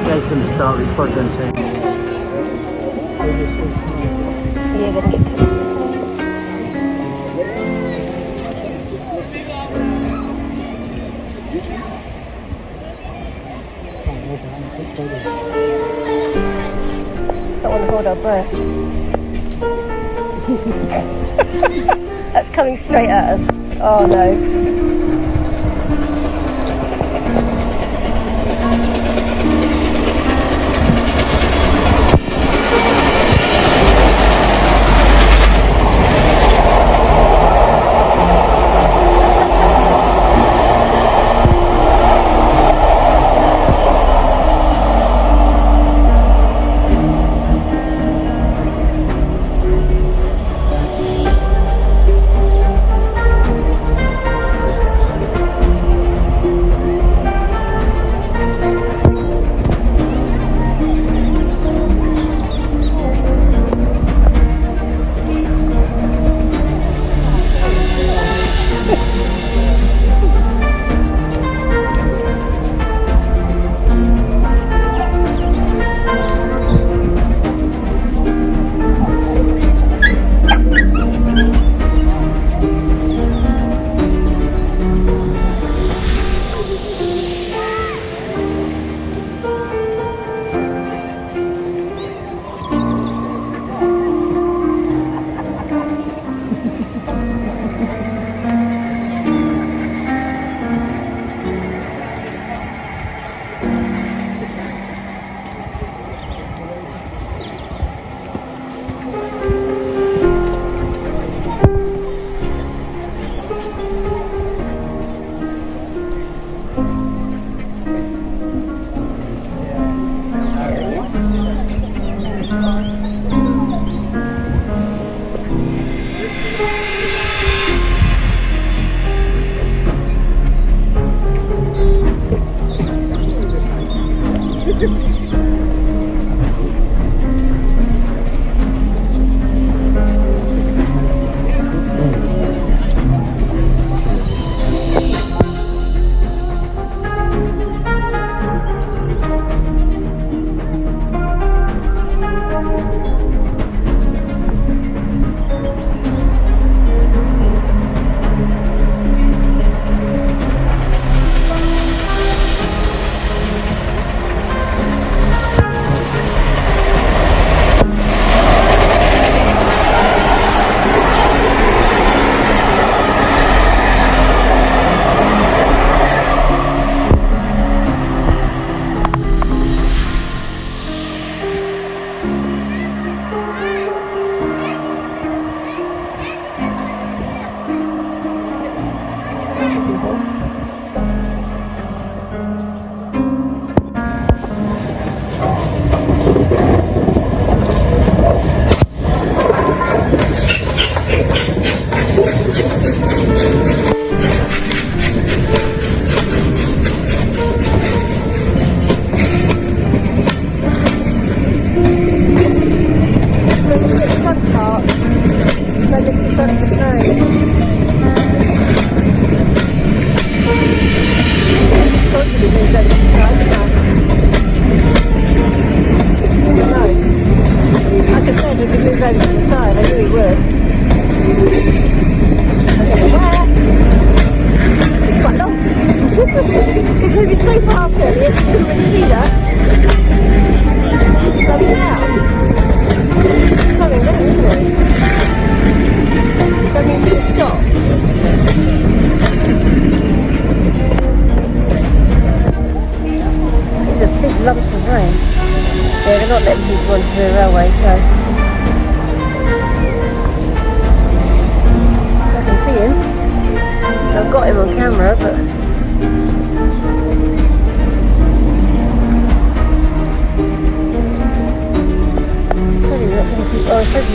Jay's going to start recording soon. You're going to get cooked this morning. Don't want to hold our breath. That's coming straight at us. Oh no.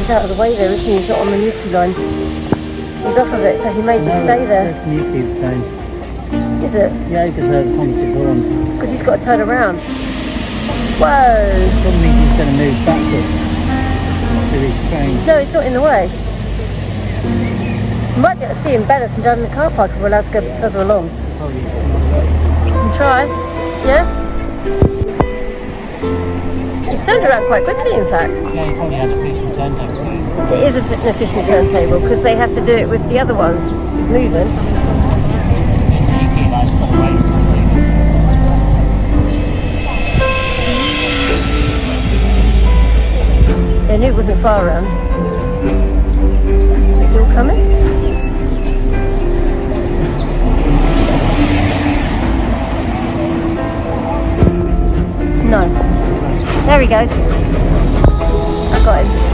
Out of the way there, isn't he? He's not on the nuclear line. He's off of it, so he may just stay there. That's nuclear stone. Is it? Yeah, because the computer's on. Because he's got to turn around. Whoa! That means he's going to move backwards to his train. No, it's not in the way. You might be able to see him better from down in the car park if we're allowed to go further along. Probably. You can try. turned around quite quickly, in fact. Yeah, you probably had a fish and turntable. It is an efficient turntable because they have to do it with the other ones. It's moving. It's sneaky, like, it's got a weight. I knew it wasn't far around. Still coming? No. There he goes. I got him.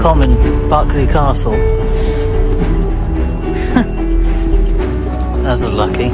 common Berkeley Castle. That's lucky.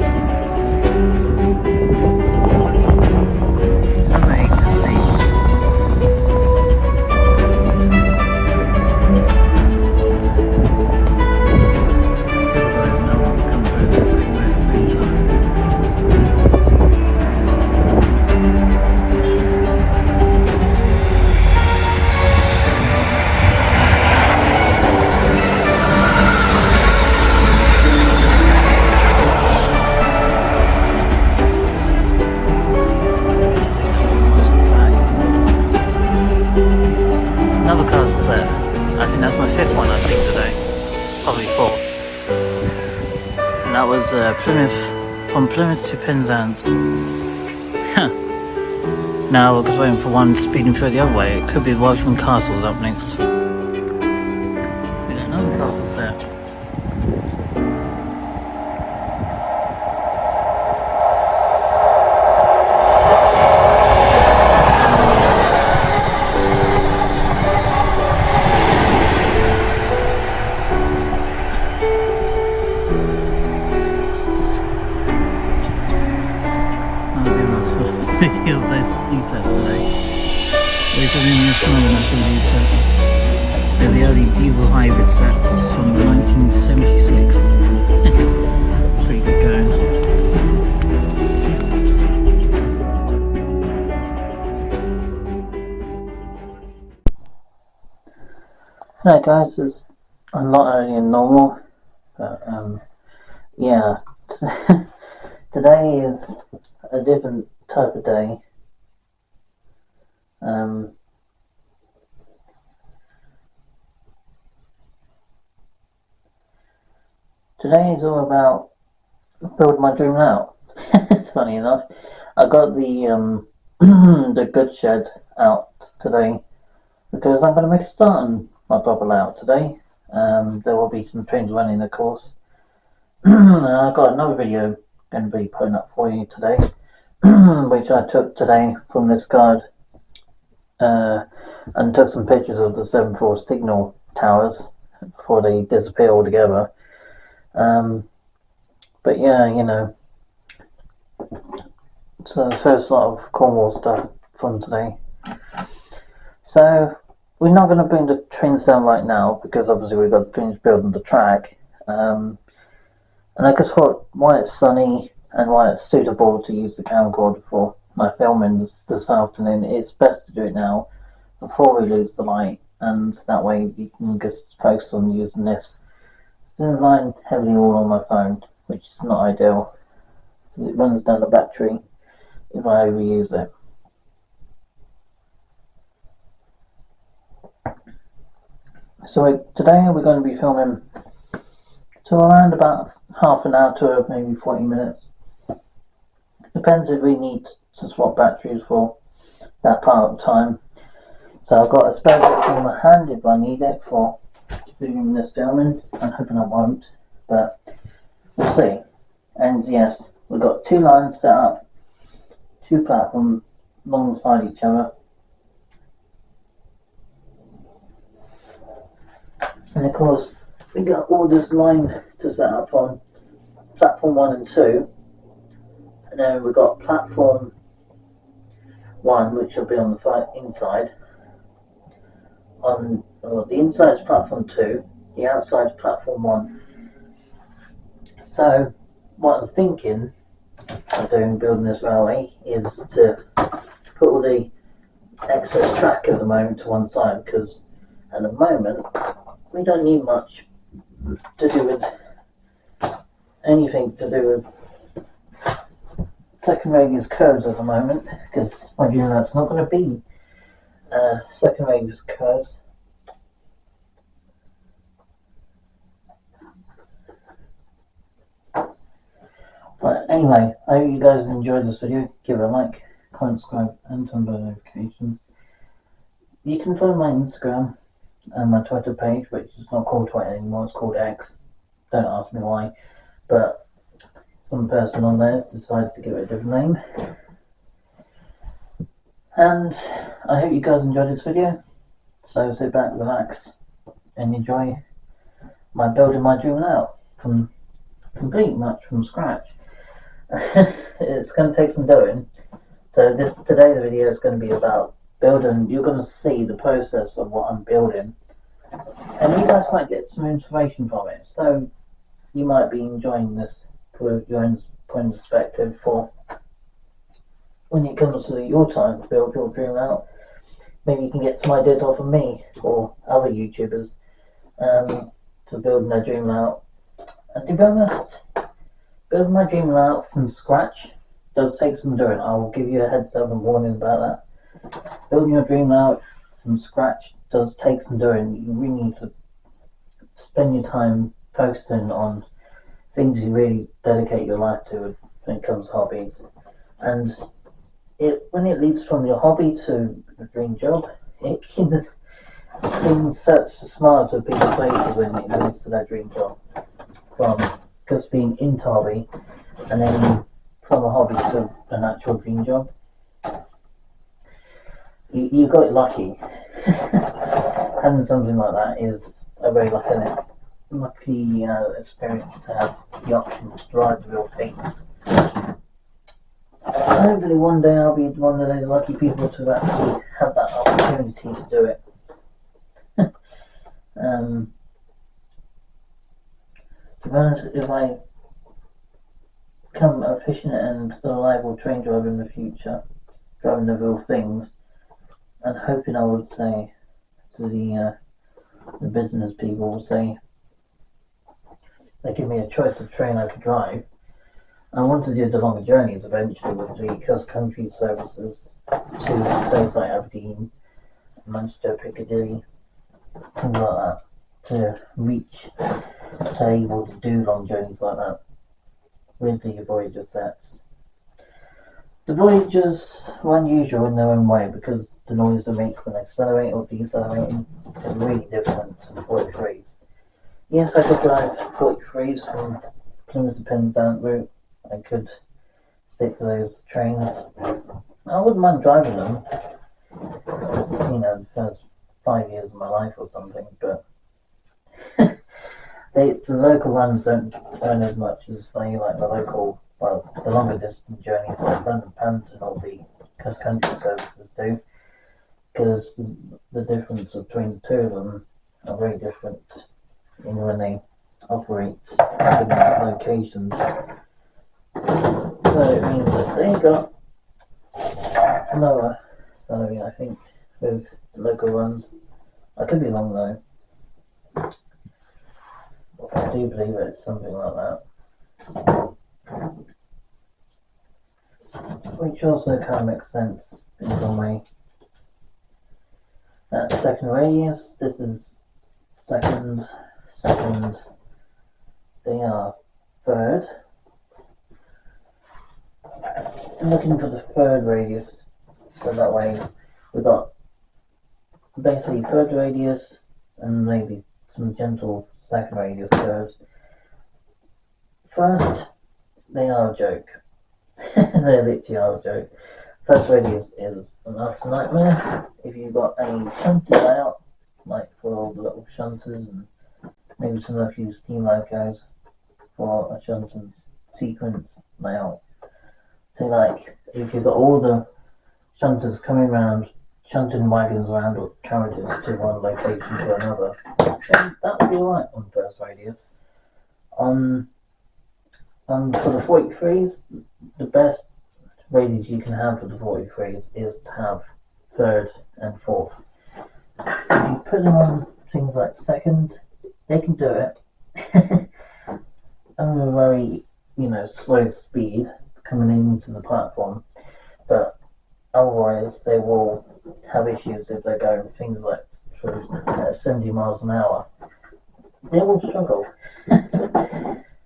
Another castle there. I think that's my fifth one, I think, today. Probably fourth. And that was Plymouth, from Plymouth to Penzance. Now we're just waiting for one speeding through the other way. It could be Welshman Castle's up next. We got another castle there. Video of those D-sets today. These are in this moment, I think these sets. They're the early diesel hybrid sets from the 1976. Pretty good going. Hello guys, it's a lot earlier than normal, but yeah, today is a different type of day. Today is all about building my dream out. It's funny enough. I got the the goods shed out today because I'm going to make a start on my bubble layout today. There will be some trains running, of course. I've got another video going to be putting up for you today. Which I took today from this card and took some pictures of the 7-4 signal towers before they disappear altogether. But yeah, you know, so the first lot of Cornwall stuff from today. So we're not going to bring the trains down right now because obviously we've got the trains building the track. And I just thought, why it's sunny and why it's suitable to use the camcorder for my filming this afternoon, it's best to do it now before we lose the light, and that way you can just focus on using this. It's relying heavily all on my phone, which is not ideal because it runs down the battery if I overuse it. So today we're going to be filming to around about half an hour to maybe 40 minutes. Depends if we need to swap batteries for that part of the time. So I've got a spare battery in my hand if I need it for doing this filming. I'm hoping I won't, but we'll see. And yes, we've got two lines set up, two platforms alongside each other. And of course, we got all this line to set up on platform 1 and 2. And then we've got platform 1, which will be on the inside. The inside is platform 2, the outside is platform 1. So, what I'm thinking of doing building this railway is to put all the excess track at the moment to one side, because at the moment we don't need much to do with anything to do with second radius curves at the moment, because mind you, that's not going to be second radius curves. But anyway, I hope you guys enjoyed this video. Give it a like, comment, subscribe, and turn on notifications. You can find my Instagram and my Twitter page, which is not called Twitter anymore, it's called X. Don't ask me why, but some person on there decided to give it a different name. And I hope you guys enjoyed this video. So sit back, relax, and enjoy my building my dream out from complete much from scratch. It's going to take some doing. So today's video is going to be about building. You're going to see the process of what I'm building, and you guys might get some inspiration from it. So you might be enjoying this with your own point of perspective for when it comes to your time to build your dream out. Maybe you can get some ideas off of me or other YouTubers to build their dream out. And to be honest, building my dream out from scratch does take some doing. I will give you a heads up and warning about that. Building your dream out from scratch does take some doing. You really need to spend your time focusing on things you really dedicate your life to when it comes to hobbies. And when it leads from your hobby to a dream job, it can search the smarter of people's faces when it leads to their dream job. From just being into hobby and then from a hobby to an actual dream job. You got lucky. Having something like that is a very lucky experience to have the option to drive real things. Hopefully one day I'll be one of those lucky people to actually have that opportunity to do it. To be honest, if I become efficient and reliable train driver in the future, driving the real things, and hoping I would say to the business people would say they give me a choice of train I could drive. I want to do the longer journeys eventually with the cross-country services to places like Aberdeen, Manchester, Piccadilly, things like that, to reach, to able to do long journeys like that with the Voyager sets. The Voyagers are unusual in their own way because the noise they make when accelerating or decelerating is really different to the 43s. Yes, I could drive 43s from Plymouth to Penzance route. I could stick to those trains. I wouldn't mind driving them, the first 5 years of my life or something, but the local runs don't earn as much as say like the longer distance journeys like London Panton or the cross country services do, because the difference between the two of them are very different in when they operate in locations. So it means that they got lower salary, I think, with the local runs. I could be wrong though. I do believe it's something like that. Which also kind of makes sense in some way. That's second radius, this is second, they are third. I'm looking for the third radius, so that way we've got basically third radius and maybe some gentle second radius curves. First, they are a joke. They literally are a joke. First radius is an utter nightmare. If you've got any shunters out, like for all the little shunters and maybe some of a few steam locos for a shunting sequence layout. So like, if you've got all the shunters coming around, shunting wagons around or carriages to one location to another, then that would be alright on first radius. For the 43s, the best radius you can have for the 43s is to have third and fourth. If you put them on things like second, they can do it at a very, slow speed coming into the platform, but otherwise they will have issues if they're going things like through 70 miles an hour. They will struggle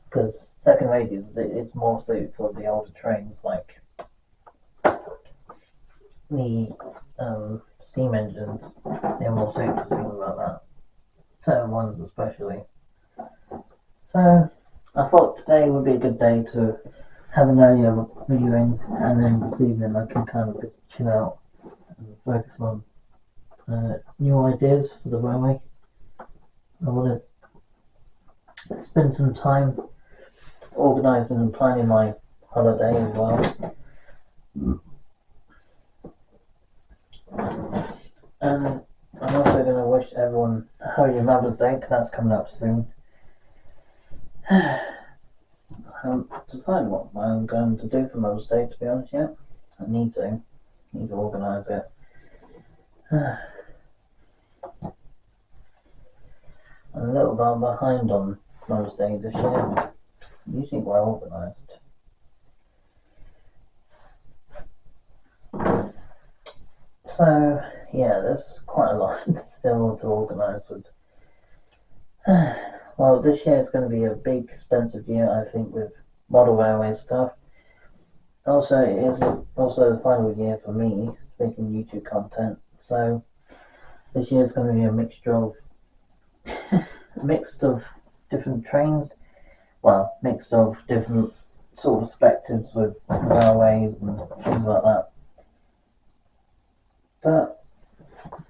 because second radius it's more suited for the older trains like the steam engines. They're more suited for things like that, certain ones especially. So I thought today would be a good day to have an earlier viewing, and then this evening I can kind of just chill out and focus on new ideas for the railway. I want to spend some time organising and planning my holiday as well. And I'm also going to wish everyone a Happy Mother's Day, because that's coming up soon. I haven't decided what I'm going to do for Mother's Day, to be honest, yet. I need to organise it. I'm a little bit behind on Mother's Day this year. Usually well organised. So, yeah, there's quite a lot still to organise with. Well, this year is going to be a big, expensive year, I think, with model railway stuff. Also, it is also the final year for me making YouTube content. So, this year is going to be a mix of different trains. Well, mix of different sort of perspectives with railways and things like that. But,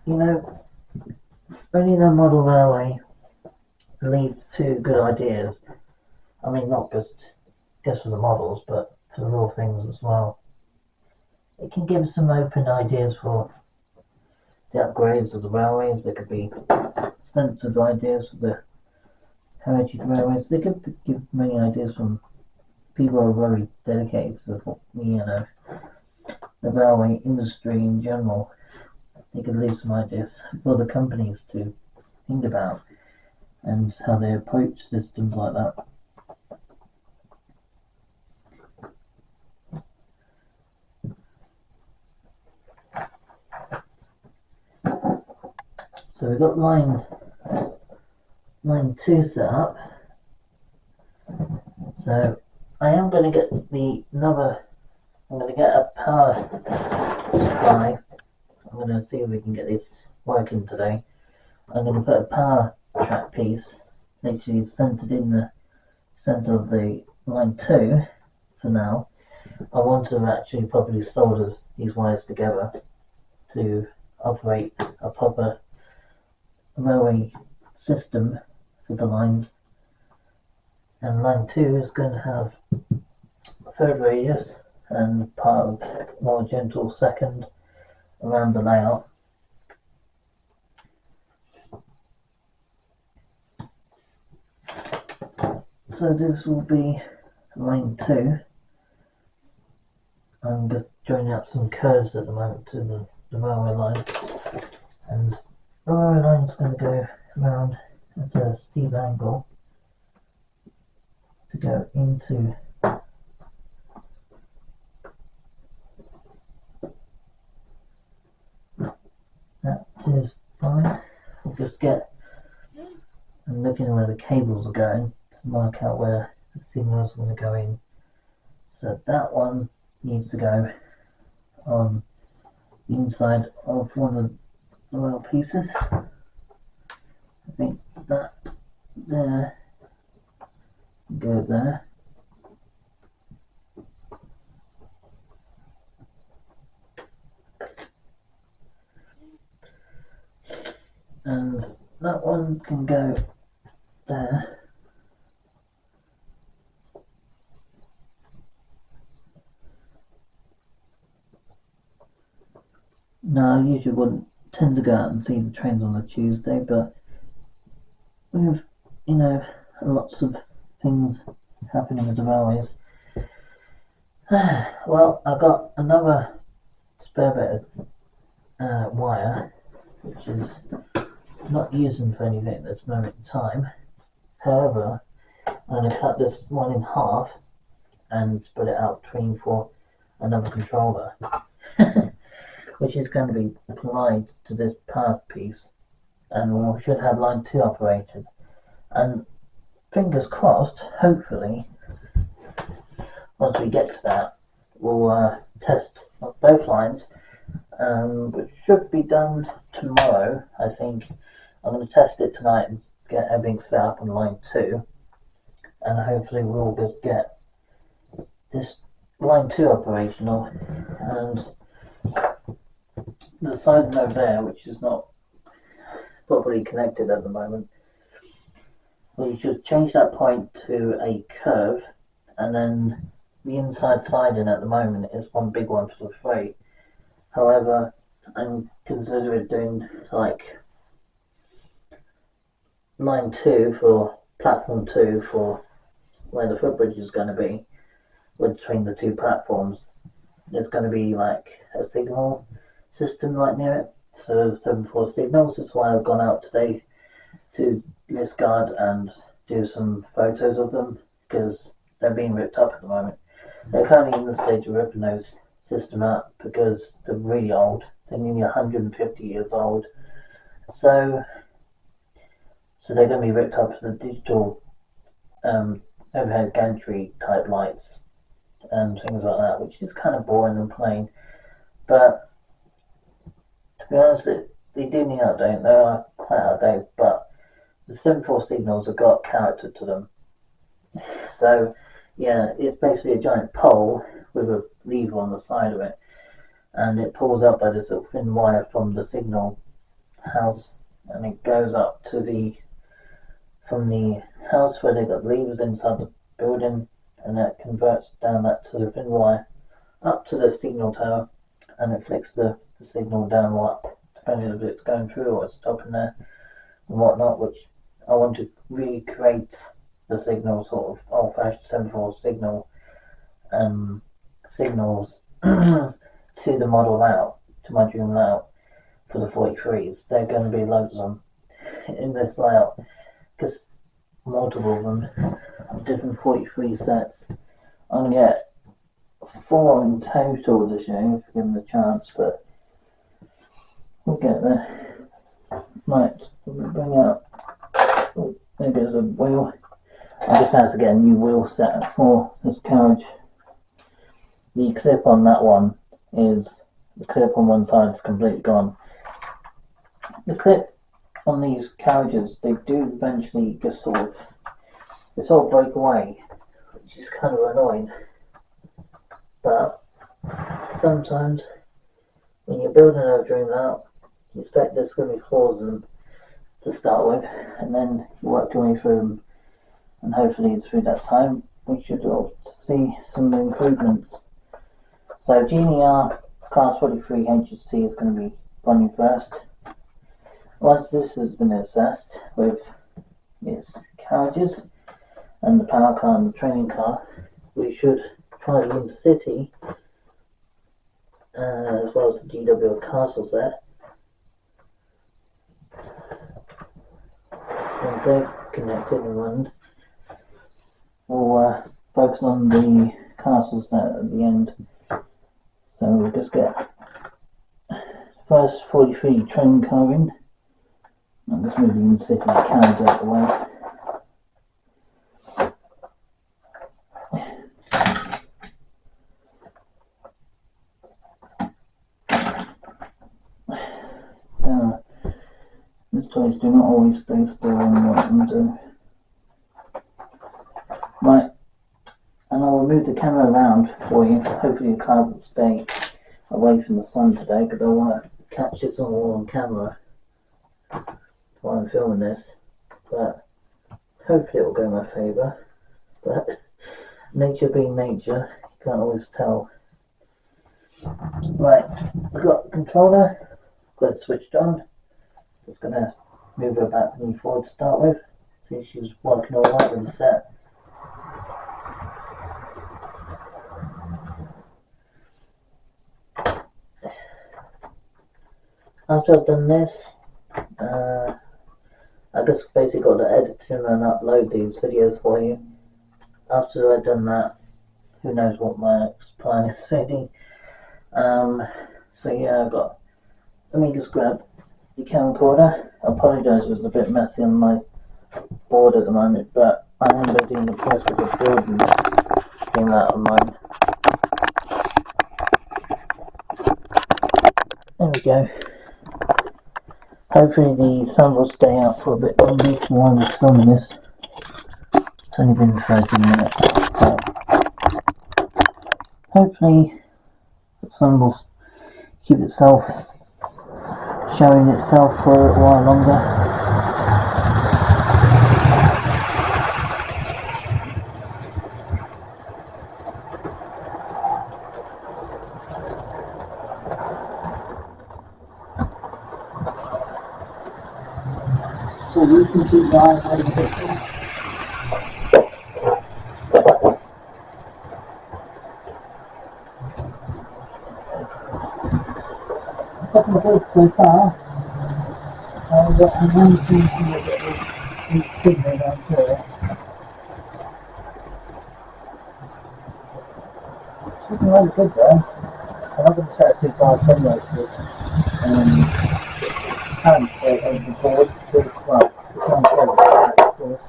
only the model railway leads to good ideas. I mean, not just for the models, but for the real things as well. It can give some open ideas for the upgrades of the railways. There could be extensive ideas for the heritage railways. They could give many ideas from people who are very dedicated to the railway industry in general. They could leave some ideas for the companies to think about and how they approach systems like that. So we've got line 2 set up. So I am going to get I'm going to get a power supply. I'm going to see if we can get this working today. I'm going to put a power track piece literally centered in the center of the line 2 for now. I want to actually properly solder these wires together to operate a proper railway system for the lines. And line 2 is going to have a third radius and part of more gentle second around the layout. So this will be line 2. I'm just joining up some curves at the moment to the railway line, and the railway line is going to go around at a steep angle to go into that is fine. We'll just I'm looking where the cables are going to mark out where the signals are going to go in. So that one needs to go on the inside of one of the rail pieces. I think that there, go there. And that one can go there. No, I usually wouldn't tend to go out and see the trains on a Tuesday, but with, lots of things happening with the railways. Well, I've got another spare bit of wire, which is not using for anything at this moment in time. However, I'm going to cut this one in half and spread it out between for another controller, which is going to be applied to this power piece, and we should have line 2 operated. And fingers crossed, hopefully, once we get to that, we'll test both lines, which should be done tomorrow, I think. I'm going to test it tonight and get everything set up on line 2, and hopefully we'll just get this line 2 operational, and the side node there, which is not properly connected at the moment, we should change that point to a curve, and then the inside siding at the moment is one big one for the three. However, I'm considering doing like line 2 for platform 2 for where the footbridge is going to be, between the two platforms. There's going to be like a signal system right near it, so 7-4 signals. That's why I've gone out today to Liskeard and do some photos of them, because they're being ripped up at the moment. They're currently in the stage of ripping those system up because they're really old. They're nearly 150 years old. So they're going to be ripped up to the digital overhead gantry type lights and things like that, which is kind of boring and plain. But to be honest, they do need update. They are quite out of date, but the 7-4 signals have got character to them. So yeah, it's basically a giant pole with a lever on the side of it, and it pulls up by this little thin wire from the signal house, and it goes up to from the house where they got levers inside the building, and that converts down that to the thin wire up to the signal tower, and it flicks the signal down or up, depending if it's going through or it's stopping there and whatnot, which I want to recreate the signal, sort of old-fashioned 7-4 signal signals to the model layout, to my dream layout for the 43s. There are going to be loads of them in this layout, because multiple of them, different 43 sets. I'm going to get 4 in total this year, if given the chance, but we'll get there. Right, we'll bring out, maybe there's a wheel. I just had to get a new wheel set for this carriage. The clip on that one is, the clip on one side is completely gone. The clip on these carriages, they do eventually just sort of break away, which is kind of annoying. But sometimes when you're building a dream layout, you expect there's going to be flaws in them to start with, and then you work your way through them, and hopefully through that time we should all see some improvements. So GNR Class 43 HST is going to be running first. Once this has been assessed with its carriages and the power car and the training car, we should try the Intercity as well as the GWO Castle set. Once they're connected and run, we'll focus on the castle set at the end. So we'll just get first 43 training car in. I'm just moving the Intercity carriage out of the way. These toys do not always stay still when you want them to. Right, and I will move the camera around for you. Hopefully the car will stay away from the sun today, because I want to catch this all on camera while I'm filming this. But hopefully it will go in my favour. But nature being nature, you can't always tell. Right, I've got the controller, got it switched on. Just going to move her back and forward to start with. See, she's working alright with the set. After I've done this, I just basically got to edit them and upload these videos for you. After I've done that, who knows what my next plan is really. So yeah, let me just grab the camcorder. I apologise, it was a bit messy on my board at the moment, but I am busy in the process of building this thing out of mine. There we go. Hopefully the sun will stay out for a bit longer while I'm filming this. It's only been 30 minutes, so hopefully the sun will keep itself showing itself for a while longer. you can keep your eyes on the distance. Looking good so far. I'm only thinking a bit of weak signal down here. It's looking really good though. I'm not going to set it too far from this. Hands straight over the board. Well, the can't of course.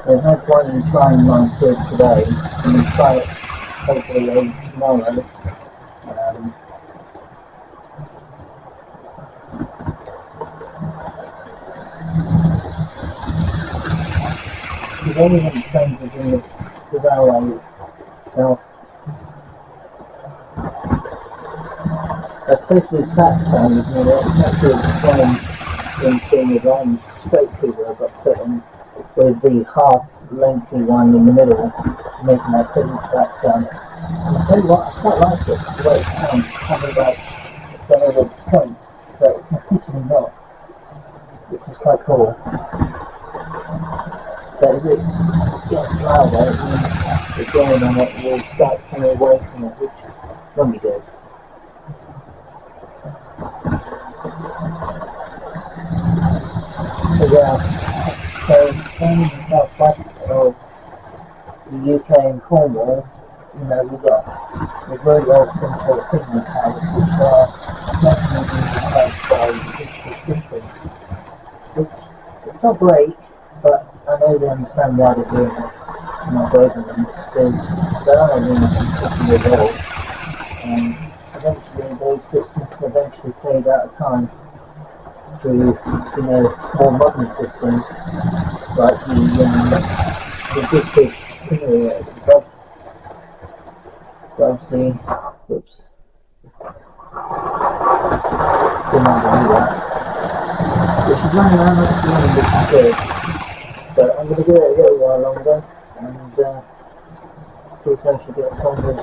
There's no point in trying mine today. I'm going to try it hopefully tomorrow. There's only one changes in the railway itself. Especially track changes, you know, it's actually explained in seeing the line straight through where I got put in with the half lengthy one in the middle, making that pretty track sound. And I tell you what, I quite like it, the way it sounds, having like a point, but it's actually not, which is quite cool. But if it gets louder, it means the gain on it will start coming away from it, which won't be good. So yeah, so in the southwest of the UK and Cornwall, you know, we've got the very old simple signal towers which are definitely replaced by digital systems. It's not great, but I know they understand why they're doing it, not breaking them, because they are only 50 years old, and eventually those systems will eventually fade out of time through, you know, more modern systems like the digital signal obviously, whoops, didn't want to do that. Which is running around like the end, which is good. But I'm going to do it a little while longer and see if I should get something.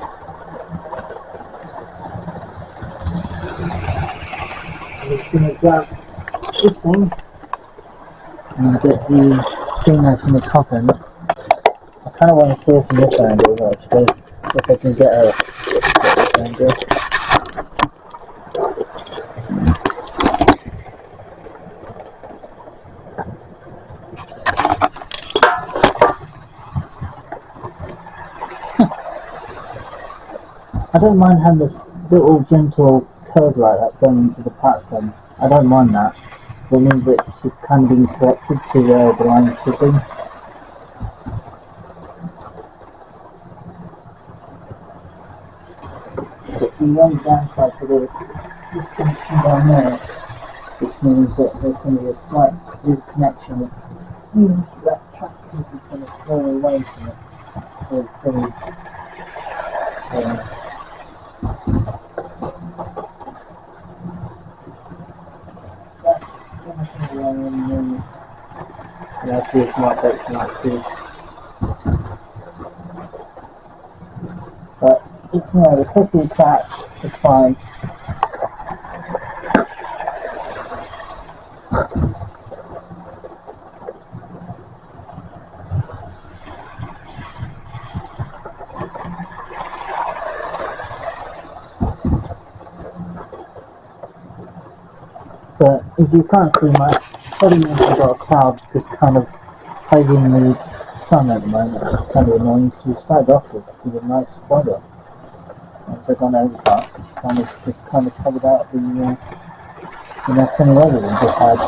I'm just going to grab this thing and get the signal from the top end. I kind of want to see it from this angle actually, if I can get this angle. I don't mind having this little gentle curve like that going into the platform. I don't mind that. It means that it's just kind of being corrected to where the line should be. But the only downside for this connection down there, which means that there's going to be a slight loose connection, which means that track piece is going to fall away from it. That's everything along in the actually it's not that like this. But if you know the quickly track is fine. But if you can't see much, probably means I've got a cloud just kind of hiding the sun at the moment. It's kind of annoying because we started off with a nice weather. Once I got overcast, it's kind of covered out the sunny weather we just had.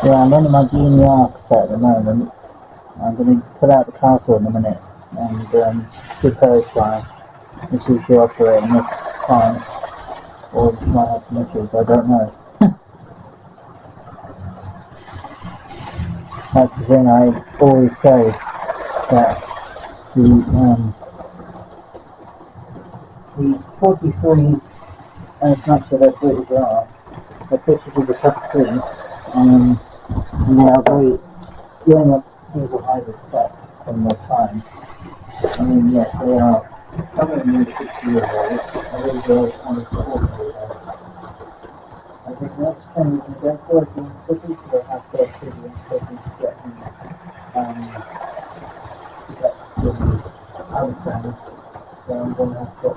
Yeah, I'm running my GNR set at the moment. I'm going to put out the castle in a minute and give her a try and see if she operates and it's fine. Or she might have some issues, I don't know. That's the thing I always say, that the 43s, as much as they're British are, they're British with a tough thing. And they are very, going up people hybrid steps one more time. I mean, yes, they are somewhere near 60 years old, and those girls on 40 years old. I think the next thing we can go for is in cities, so they have their city and city to get the understand. So I'm going to have to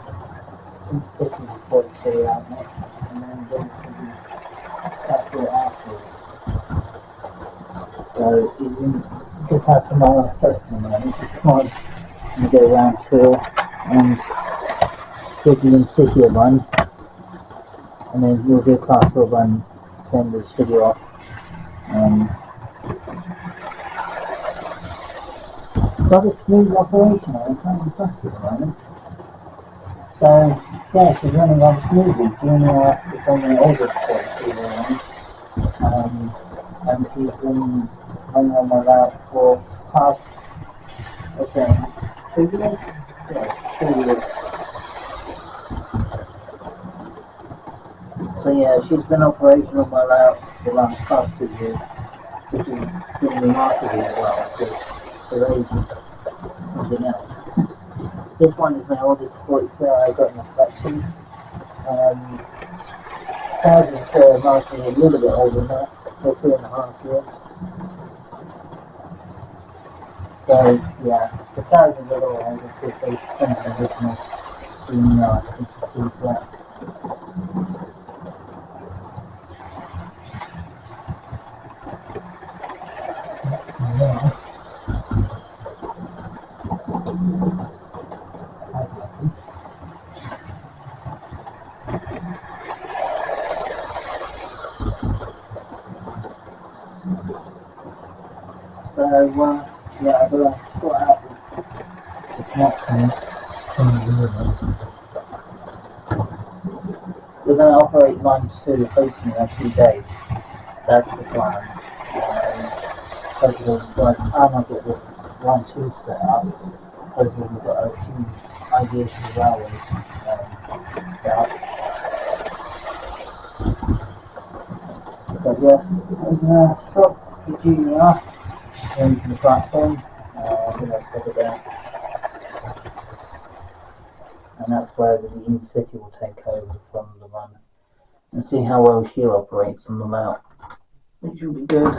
in city before the city out next, and then go to the capital afterwards. So you just have some more steps in there. You just can't you go around Hill and city and city run, and then you'll do castle run, turn the city off. It's like a smooth operation, I'm kind of impressed at the moment. So, yeah, she's running on smoothly. Junior is on the oldest point, and she's been running on my route for past, what's that, 2 years? Yeah, 2 years. So yeah, she's been operational on my route for the last past 2 years, which has been remarkable as well, because her age is something else. This one is my oldest 44 I got in a collection. Hers is mostly a little bit older than that, for 3.5 years. So yeah, the cows are a little older because they spent the original in 52 flat. Yeah. So yeah, I got out the connections from the river. We're going to operate line 2 hopefully in a few days. That's the plan. Hopefully by the time I get this line 2 set up, hopefully we've got a few ideas for the railways set up. But yeah, I'm going to stop the junior into the platform. I'm going to stop it there. And that's where the in-city will take over from the run. And see how well she operates on the mount, which will be good.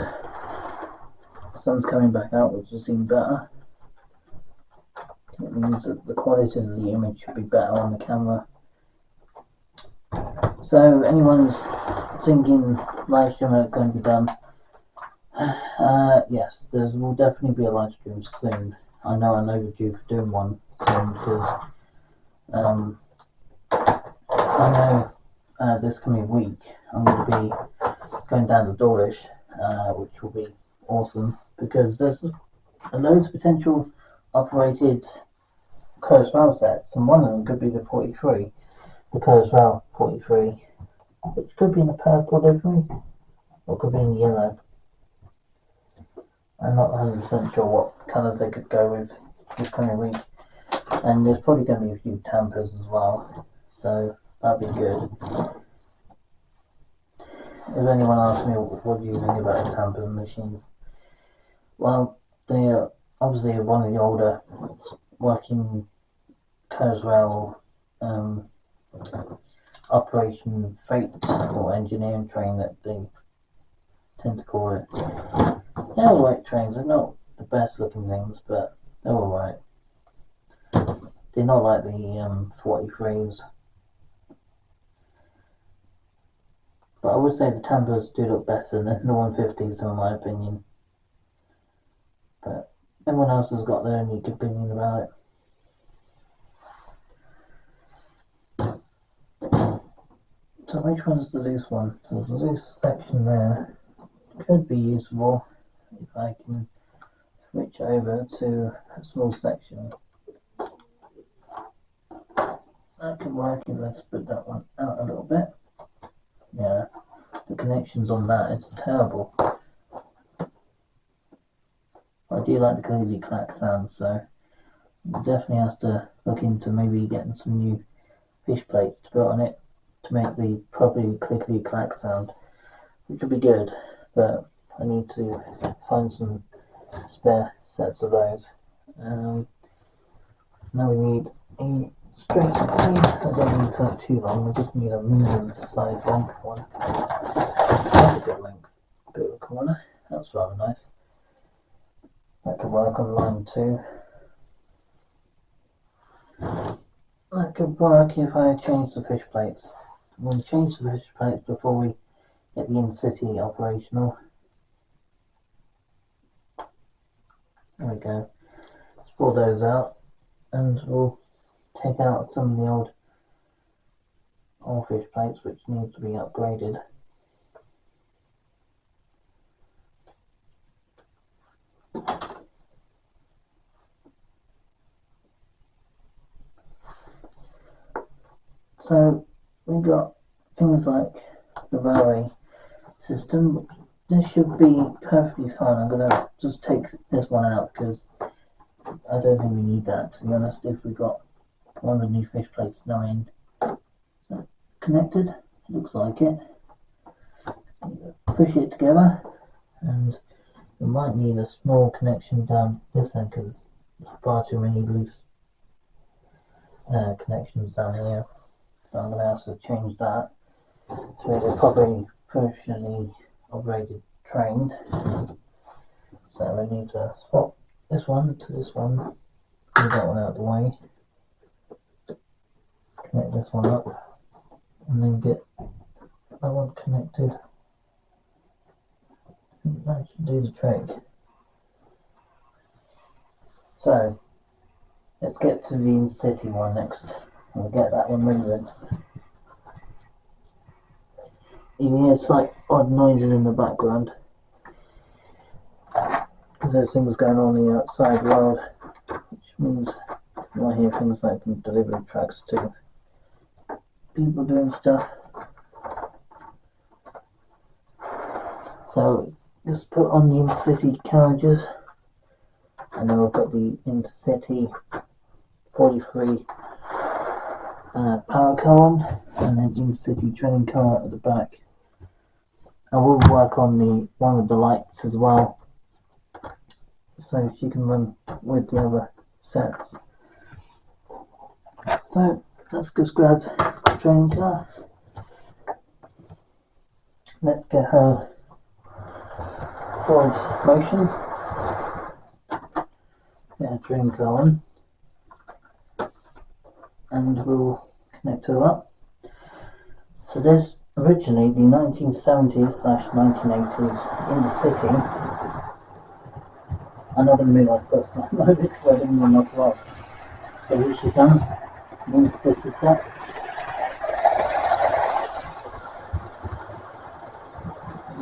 The sun's coming back out, which is even better. It means that the quality of the image should be better on the camera. So anyone's thinking live stream is going to be done, yes, there will definitely be a live stream soon. I know I'm overdue for doing one soon because I know this coming week I'm going to be going down to Dawlish, which will be awesome because there's loads of potential operated Kurzweil sets, and one of them could be the 43, the Kurzweil 43, which could be in a purple livery or could be in yellow. I'm not 100% sure what colours they could go with this coming week, and there's probably going to be a few tampers as well, so that'll be good. If anyone asks me what do you think about the tamper machines, well, they are obviously one of the older working Kurzweil operation freight or engineering train that they tend to call it. They're alright trains, they're not the best looking things, but they're alright. They're not like the 43s. But I would say the Tampers do look better than the 150s in my opinion. But everyone else has got their unique opinion about it. So which one's the loose one? So there's a loose section there. Could be useful if I can switch over to a small section. That could work if I split that one out a little bit. Yeah, the connections on that is terrible. I do like the clickety clack sound, so definitely has to look into maybe getting some new fish plates to put on it to make the properly clickety clack sound, which would be good. But I need to find some spare sets of those. Now we need a straight plane. I don't need that too long, we just need a medium size length one. That's a good length. Bit of a corner, that's rather nice. That could work on line 2. That could work if I change the fish plates. I'm going to change the fish plates before we get the in-city operational. There we go. Let's pull those out and we'll take out some of the old fish plates which need to be upgraded. So we've got things like the railway system. This should be perfectly fine. I'm going to just take this one out because I don't think we need that, to be honest. If we've got one of the new fish plates now in. So, connected, looks like it. Push it together, and we might need a small connection down this end because there's far too many loose connections down here. So I'm going to have to change that to a properly functionally operated train. So we need to swap this one to this one, move that one out of the way, connect this one up, and then get that one connected. I think that should do the trick. So let's get to the in-city one next. We'll get that one moving. You can hear slight odd noises in the background because there's things going on in the outside world, which means you might hear things like from delivery trucks too. People doing stuff. So just put on the in-city carriages, and then we've got the in-city 43 power car on, and then in-city train car at the back. I will work on the one with the lights as well, so she can run with the other sets. So let's just grab the train car. Let's get her forward motion. Get a train car on, and we'll connect her up. So there's originally the 1970s/1980s in the city. I'm not going to move off, but I didn't want to knock her off. So here she comes, in the city set.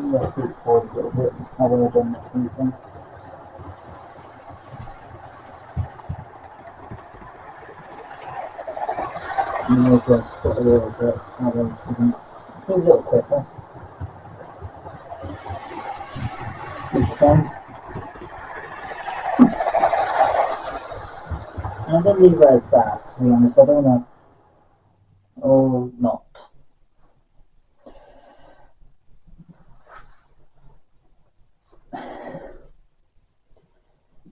Let's move forward a little bit. I would have done anything. And we'll just put a little bit. Move a little quicker. Here she comes. And I'm going to leave her as that, to be honest. I don't want to. Or not.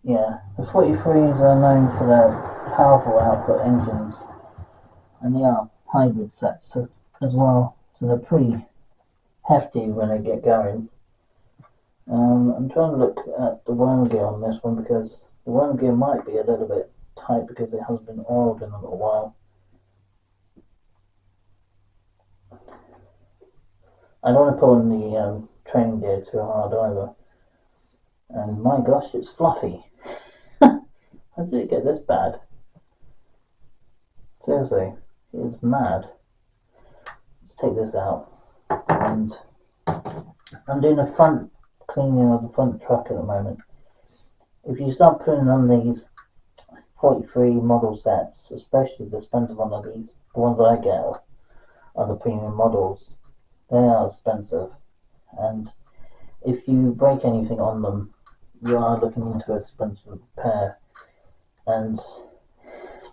Yeah, the 43s are known for their powerful output engines, and they are hybrid sets as well, so they're pretty hefty when they get going. I'm trying to look at the worm gear on this one because the worm gear might be a little bit tight because it has been oiled in a little while. I don't want to pull in the train gear too hard either. And my gosh, it's fluffy. How did it get this bad? Seriously, it's mad. Let's take this out. And I'm doing a front cleaning of the front truck at the moment. If you start putting on these 43 model sets, especially the expensive one of these, the ones I get are the premium models, they are expensive. And if you break anything on them, you are looking into an expensive repair. And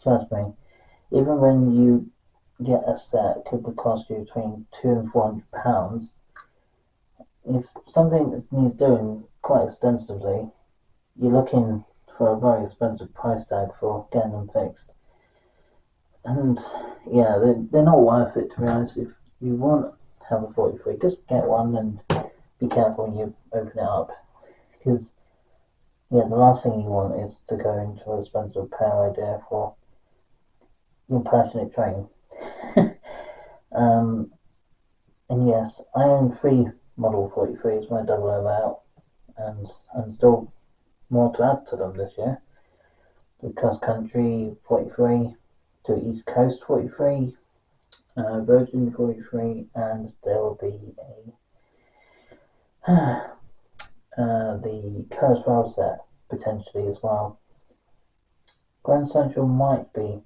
trust me, even when you get a set, it could cost you between £200 and £400. if something needs doing quite extensively, you're looking for a very expensive price tag for getting them fixed. And yeah, they're not worth it, to be honest. If you want to have a 43, just get one and be careful when you open it up. Because, yeah, the last thing you want is to go into an expensive repair idea for your passionate train. And yes, I own 3 Model 43s, my double over out, and still more to add to them this year. The Cross Country 43, to East Coast 43, Virgin 43, and there will be the Curse Rail set potentially as well. Grand Central might be a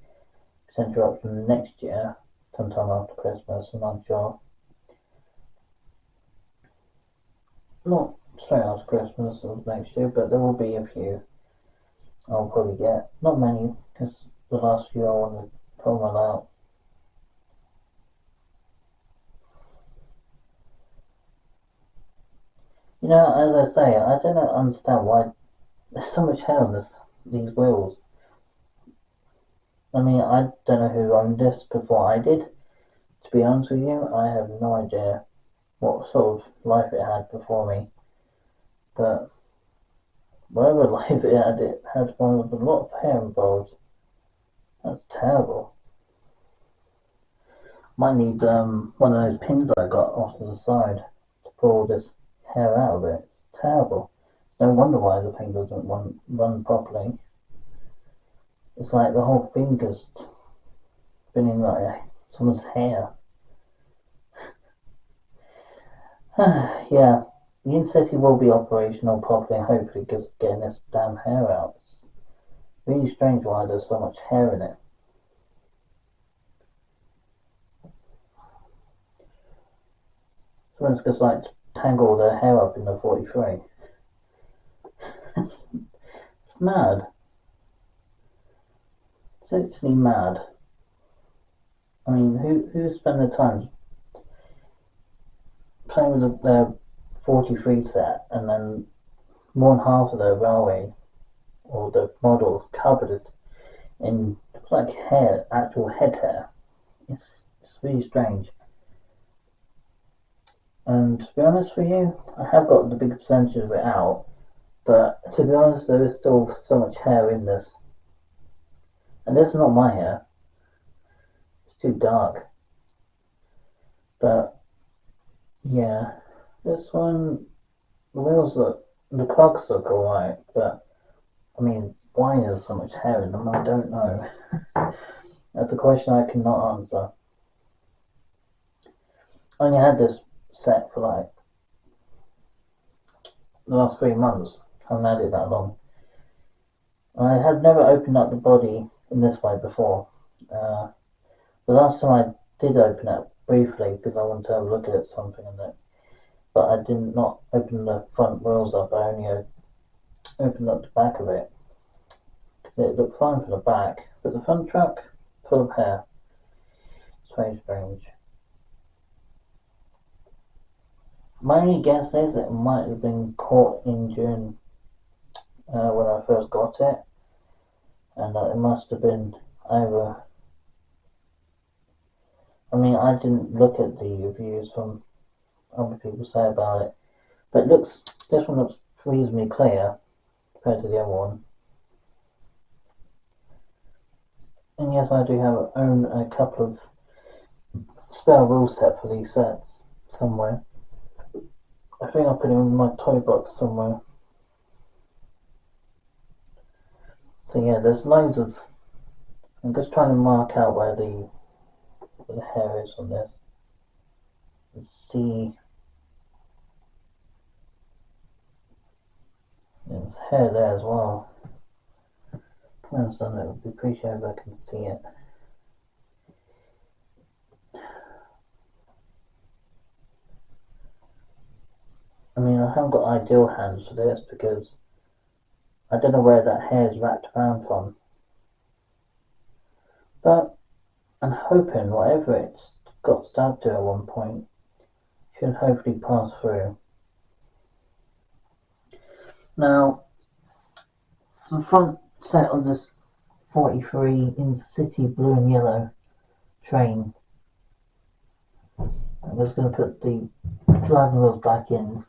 potential option next year, sometime after Christmas, I'm not sure. Not straight after Christmas or next year, but there will be a few I'll probably get. Not many, because the last few I want to pull them out. You know, as I say, I don't understand why there's so much hair on these wheels. I mean, I don't know who owned this before I did. To be honest with you, I have no idea what sort of life it had before me. But whatever life it had one with a lot of hair involved. That's terrible. Might need one of those pins I got off to the side to pull all this hair out of it. It's terrible. No wonder why the thing doesn't run properly. It's like the whole thing just spinning like someone's hair. Yeah, the Incity will be operational properly, hopefully just getting this damn hair out. It's really strange why there's so much hair in it. Someone's just like to tangle their hair up in the 43. It's mad. It's actually mad. I mean, who spent their time playing with their 43 set and then more than half of their railway or the models covered in like hair, actual head hair. It's really strange. And to be honest with you, I have got the big percentage of it out, but to be honest, there is still so much hair in this. And this is not my hair. It's too dark. But yeah, this one, the clogs look alright, but I mean, why there's so much hair in them, I don't know. That's a question I cannot answer. I only had this set for like the last 3 months. I haven't had it that long. I had never opened up the body in this way before. The last time I did open it briefly because I wanted to have a look at something in it, but I did not open the front wheels up. I only opened up the back of it. It looked fine from the back, but the front truck full of hair. It's very strange. My only guess is it might have been caught in June when I first got it, and it must have been over. I mean, I didn't look at the reviews from other people say about it, but this one looks reasonably clear compared to the other one. And yes, I do own a couple of spare wheel set for these sets somewhere. I think I put them in my toy box somewhere. So yeah, there's loads of. I'm just trying to mark out where the hair is on this. Let's see. There's hair there as well. I understand it would be appreciated if I can see it. I mean, I haven't got ideal hands for this because I don't know where that hair is wrapped around from. But I'm hoping whatever it's got stabbed to at one point should hopefully pass through. Now, the front set of this 43 Intercity blue and yellow train, I'm just going to put the driving wheels back in.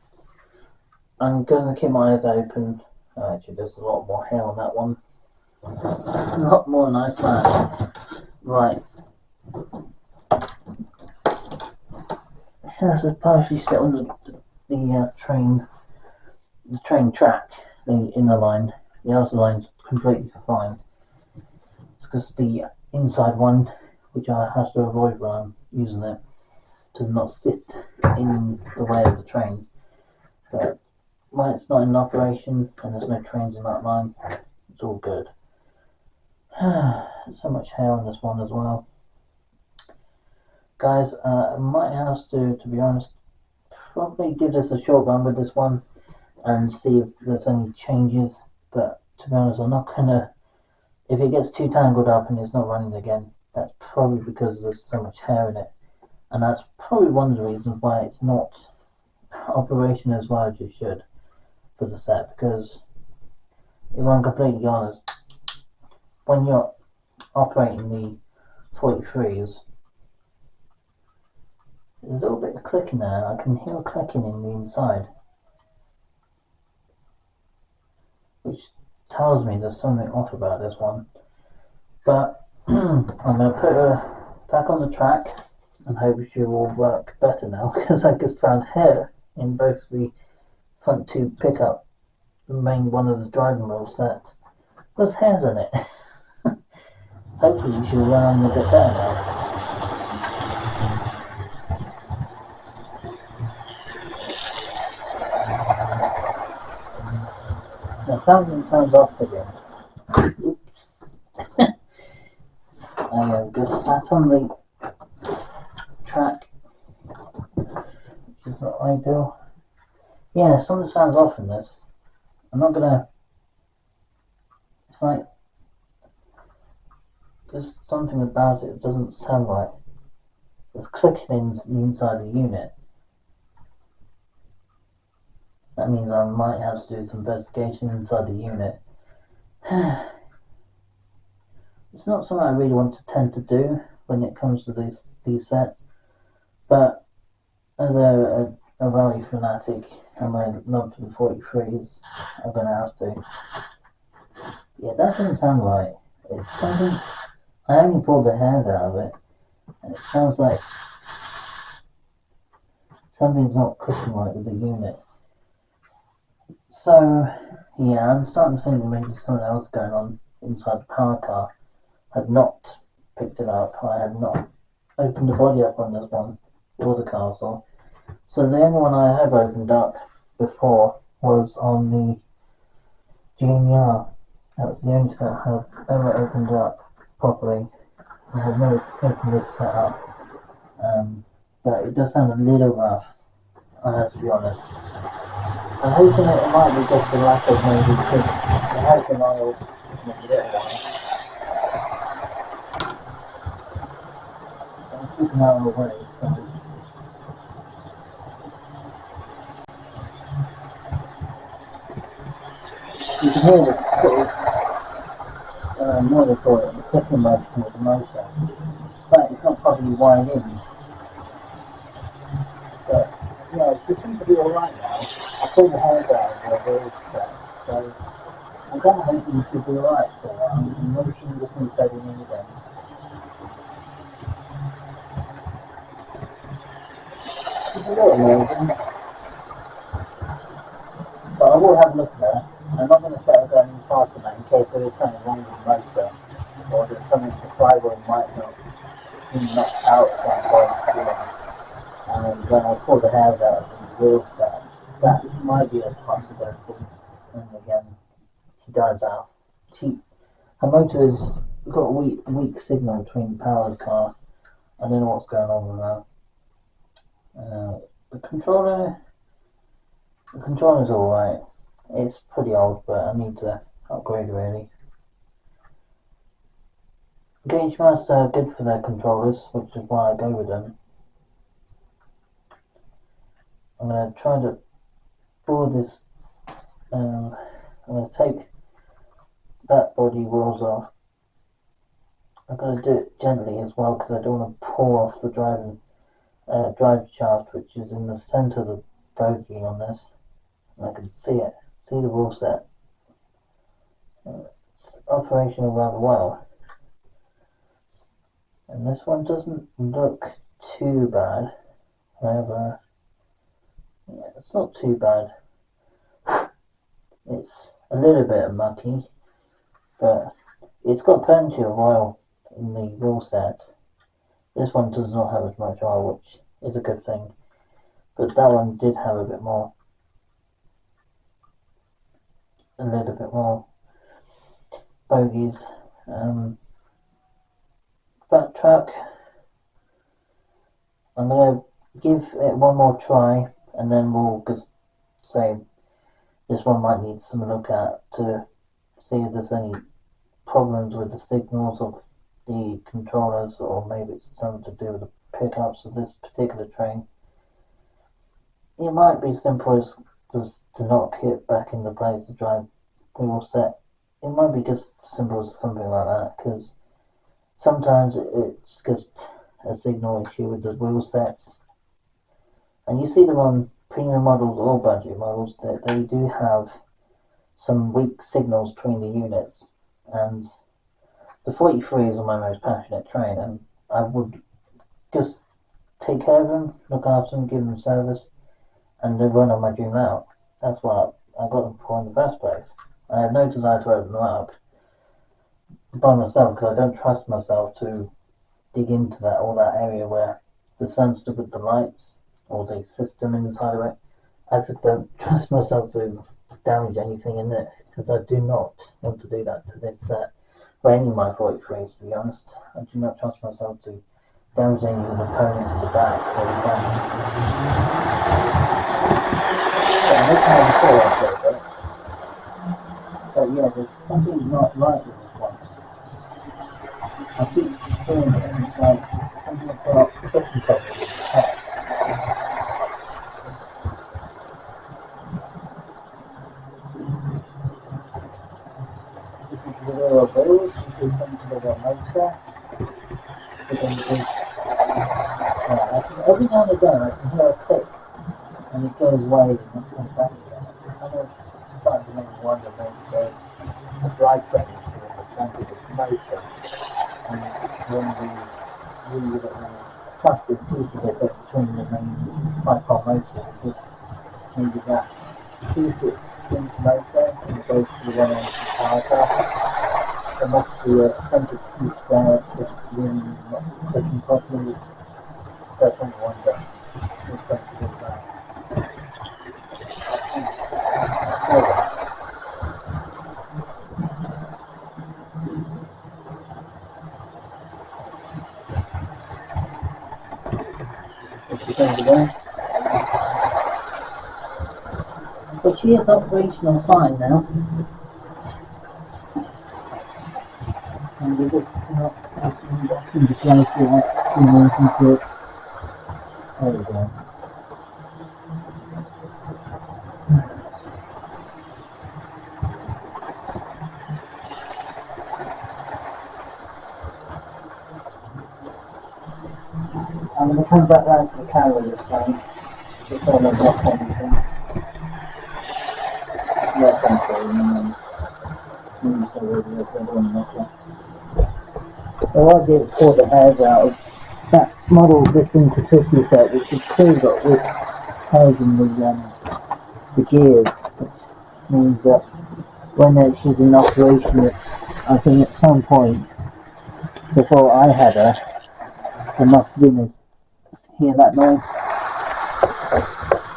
I'm going to keep my eyes open. Actually, there's a lot more hair on that one. A lot more nice man. Right. Here's a partially sit on the train track, the inner line. The outer line's completely fine. It's because the inside one, which I have to avoid when I'm using it, does not sit in the way of the trains. But when it's not in operation and there's no trains in that line, it's all good. So much hair on this one as well. Guys, I might have to be honest, probably give this a short run with this one and see if there's any changes. But to be honest, I'm not gonna. If it gets too tangled up and it's not running again, that's probably because there's so much hair in it, and that's probably one of the reasons why it's not operation as well as it should for the set. Because if I'm completely honest, when you're operating the 43s, there's a little bit of clicking there. I can hear clicking in the inside, which tells me there's something off about this one. But I'm going to put her back on the track and hope she will work better now, because I just found hair in both the front two pickup, the main one of the driving wheel sets. There's hairs in it. Hopefully she'll run a bit better now. Now something sounds off again. Oops. I have just sat on the track, which is not ideal. Yeah, something sounds off in this. I'm not gonna. It's like there's something about it. It doesn't sound right. There's clicking in the inside of the unit. That means I might have to do some investigation inside the unit. It's not something I really want to tend to do when it comes to these sets, but as a rally fanatic and my love for the 43s, I'm gonna have to. Yeah, that doesn't sound right. It's something. I only pulled the hairs out of it, and it sounds like something's not clicking right with the unit. So, yeah, I'm starting to think maybe something else going on inside the power car. I've not picked it up. I have not opened the body up on this one or the castle. So the only one I have opened up before was on the GMR. That's the only set I have ever opened up properly. I have never opened this set up. But it does sound a little rough, I have to be honest. I'm hoping it might be just the lack of maybe cooking. I'm hoping I'll make it a while. I'm keeping out of the way, so. You can hear the sort of noise for it, the clicking motion with the motor. But it's not properly wired in. But yeah, it seems to be alright now. I pulled the hairs out of the wheel set, so I'm kind of hoping it should be alright. So I'm noticing this needs bedding in again. It's a little amazing, but I will have a look there. I'm not going to set it going any faster now in case there is something wrong with the motor, or there's something the flywheel might not be knocked out at some point. And when I pull the hairs out of the wheel set, that might be a possibility. And again, she dies out. Her motor has got a weak signal between the powered car. I don't know what's going on with that. The controller's alright. It's pretty old, but I need to upgrade really. Gauge Master are good for their controllers, which is why I go with them. I'm going to try to board this I'm going to take that body wheels off. I'm going to do it gently as well because I don't want to pull off the drive shaft, which is in the centre of the bogie on this. And I can see it, see the wheel set. It's operational rather well. And this one doesn't look too bad. However, yeah, it's not too bad. It's a little bit mucky, but it's got plenty of oil in the wheel set. This one does not have as much oil, which is a good thing. But that one did have a little bit more bogies. That truck, I'm going to give it one more try, and then we'll just say this one might need some look at to see if there's any problems with the signals of the controllers, or maybe it's something to do with the pickups of this particular train. It might be simple as just to knock it back into place, the drive wheel set. It might be just simple as something like that, because sometimes it's just a signal issue with the wheel sets. And you see them on premium models or budget models, that they do have some weak signals between the units. And the 43 is my most passionate train, and I would just take care of them, look after them, give them service, and they run on my dream out. That's what I got them for in the first place. I have no desire to open them up by myself, because I don't trust myself to dig into that area where the sensitive with the lights or the system inside of it. I just don't trust myself to damage anything in it, because I do not want to do that to this set or any of my 43s, to be honest. I do not trust myself to damage any of the components at the back or the front. Yeah, this one before a little bit. But yeah, there's something not right with this one. I keep feeling it, and it's like something's not clicking properly with the top. This is the rear wheels, this is something to the motor. Every now and again I can hear a click, and it goes away and it comes back again. It's kind of starting to make me wonder maybe there's a drivetrain issue in the centre of the motor, and when we look at the plastic pieces they put between the main 5-pole motor, just maybe that piece it into the motor and it goes to the one end of the power car. There must be a centre piece there just really not clicking properly. That's one wonder if something to do with that. But she is operational fine now. And we just back into place without doing anything to it. There we go. I'm going to come back round to the camera this time, before I block anything. Yeah, thank you, and then move so we'll be able to knock. So I did pull the hairs out of that model, this intercity set, which is clearly got with hairs in the gears, which means that when she's in operation, I think at some point before I had her, there must have been a, hear that noise?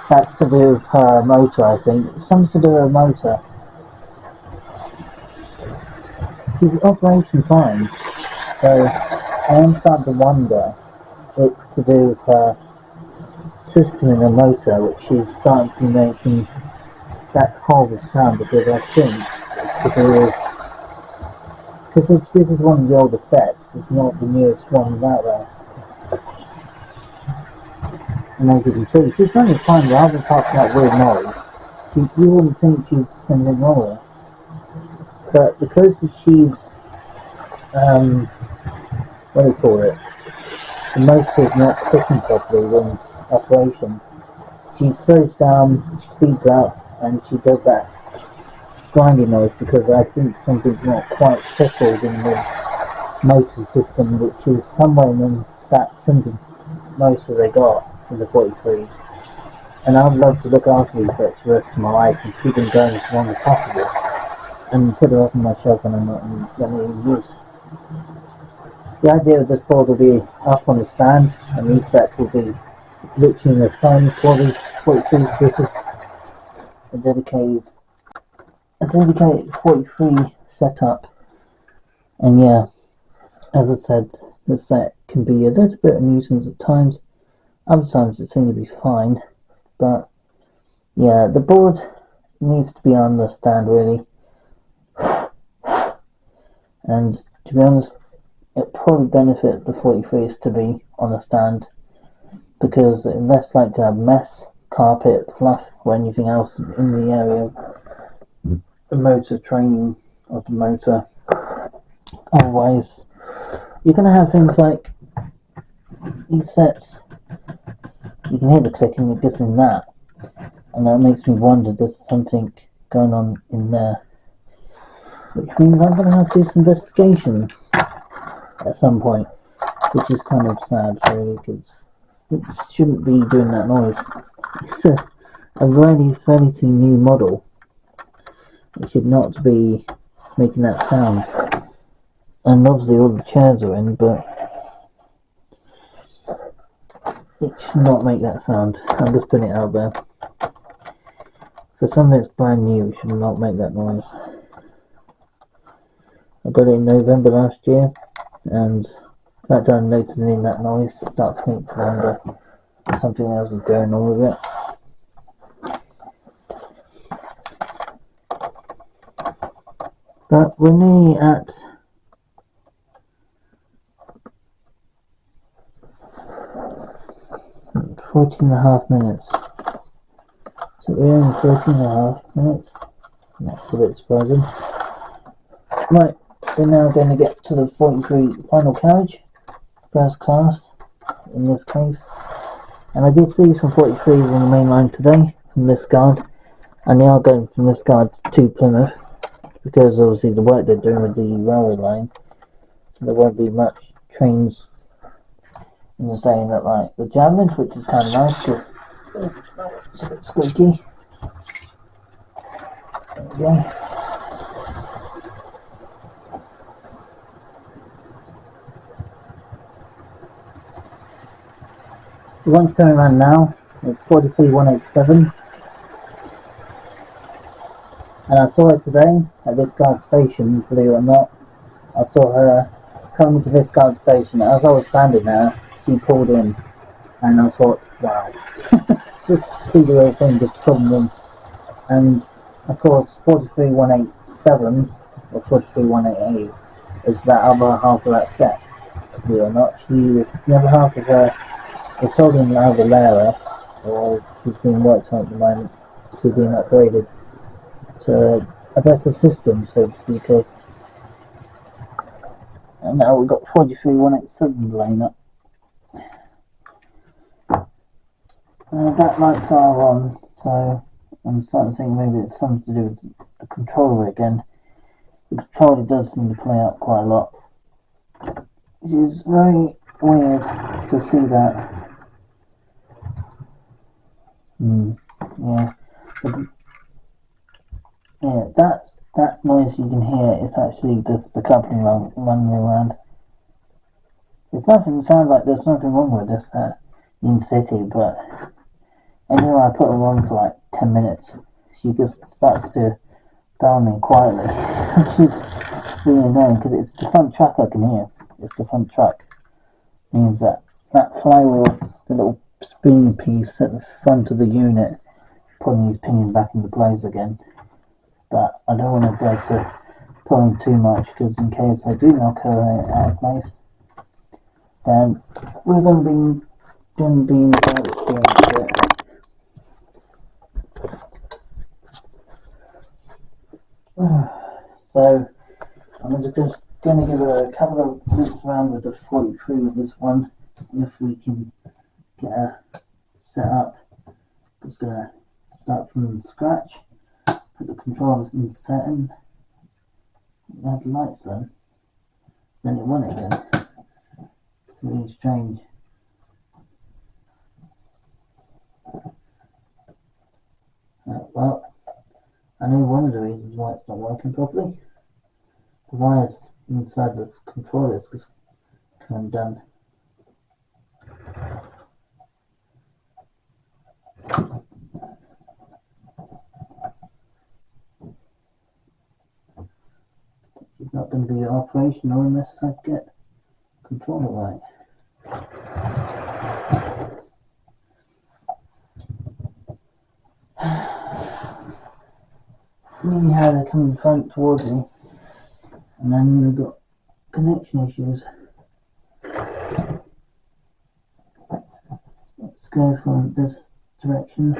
That's to do with her motor, I think. It's something to do with her motor. She's operation fine, so I am starting to wonder if it's to do with her system in the motor, which is starting to make that horrible sound, because I think it's to do with, because this is one of the older sets, it's not the newest one out there. And as you can see, she's running fine rather than talking that weird noise. you wouldn't think she's anything wrong with her. But because she's, what do you call it, the motor's not clicking properly when operation, she slows down, she speeds up, and she does that grinding noise because I think something's not quite settled in the motor system, which is somewhere in that centre motor they got in the 43s. And I'd love to look after these for the rest of my life and keep them going as long as possible and put it up on my shelf when I'm not in use. The idea of this board will be up on the stand and these sets will be literally in the sun for the 43s. This is a dedicated 43 setup, and yeah, as I said, the set can be a little bit of a nuisance at times. Other times it seems to be fine, but yeah, the board needs to be on the stand really. And to be honest, it probably benefit the 43s to be on the stand because they're less likely to have mess, carpet, fluff, or anything else in the area of the motor training of the motor. Otherwise, you're going to have things like these sets. You can hear the clicking that gets in that, and that makes me wonder there's something going on in there, which means I'm going to have to do some investigation at some point, which is kind of sad really because it shouldn't be doing that noise. It's a relatively new model. It should not be making that sound, and obviously all the chairs are in, but it should not make that sound. I'm just putting it out there. For something that's brand new, it should not make that noise. I got it in November last year, and that time noticing that noise starts to make me wonder if something else is going on with it. But we're nearly at 14.5 minutes. So we're in 13.5 minutes. That's a bit surprising. Right, we're now going to get to the 43 final carriage, first class in this case. And I did see some 43s on the main line today from Liskeard, and they are going from Liskeard to Plymouth because obviously the work they're doing with the railway line, so there won't be much trains in the same that like the Javelins, which is kind of nice because it's a bit squeaky. There we go. The one's coming around now, it's 43187, and I saw her today at Liskeard station, believe it or not. I saw her coming to Liskeard station. As I was standing there, she pulled in, and I thought, wow, just see the real thing just coming in. And of course, 43187 or 43188 is that other half of that set, believe it or not. She was the other half of her. It's holding now the Lara, or she's being worked on at the moment. She's being upgraded to a better system, so to speak. And now we've got 43187 line up. That lights are on, so I'm starting to think maybe it's something to do with the controller again. The controller does seem to play up quite a lot. It is very weird to see that. Yeah, that noise you can hear is actually just the coupling running around. Sounds like there's nothing wrong with this in city, but anyway, I put her on for like 10 minutes. She just starts to dial me quietly, which is really annoying because it's the front track I can hear. It's the front track. Means that flywheel, the little spring piece at the front of the unit, pulling these pinions back into place again. But I don't want to go to pulling too much because in case I do knock her out of place, then we're going to be in a bad experience with it. So I'm just going to give it a couple of loops around with the 43 with this one, if we can get a set up. Just going to start from scratch, put the controllers in setting, add the lights then it won it again. It's really strange. Well, I know one of the reasons why it's not working properly. The wires inside the controllers is kind of done. It's not going to be operational unless I get controller right. You how they're coming front towards me, and then we've got connection issues. Let's go from this direction.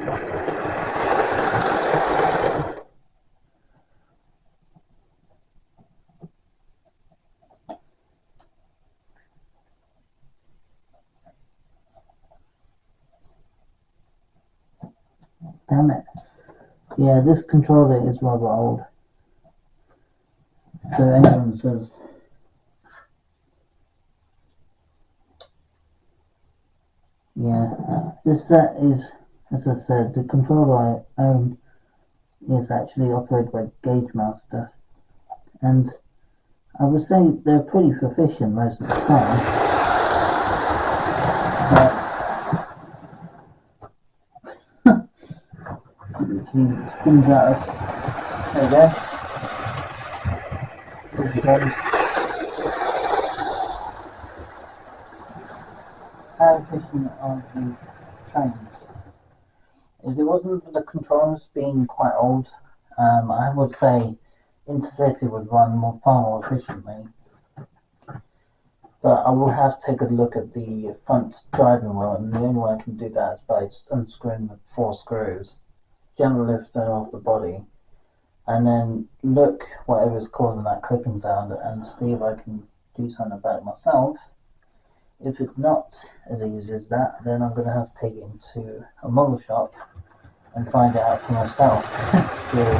Damn it. Yeah, this controller is rather old. So anyone says this set is, as I said, the controller I own is actually operated by Gagemaster, and I would say they're pretty proficient most of the time. But he spins at us. There we go. There we go. How efficient are these trains? If it wasn't for the controllers being quite old, I would say Intercity would run far more efficiently. But I will have to take a look at the front driving wheel, and the only way I can do that is by unscrewing the 4 screws, gently lift them off the body, and then look whatever is causing that clicking sound and see if I can do something about it myself. If it's not as easy as that, then I'm going to have to take it into a model shop and find it out for myself through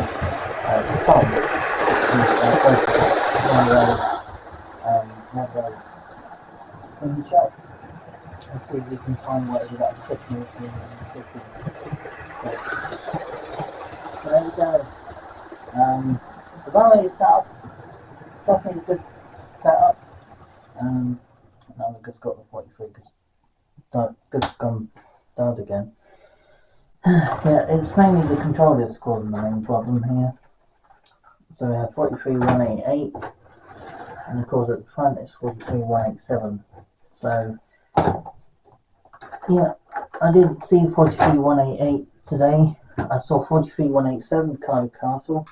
Tom, who's one of those in the shop, and see if we can find whatever that clicking is doing and clicking. So there we go. The runway itself, definitely a good setup. Now we've just got the 43 just gone down again. Yeah, it's mainly the controllers causing the main problem here. So we have 43188, and of course at the front it's 43187. So yeah, I did see 43188 today. I saw 43187 Cardiff Castle.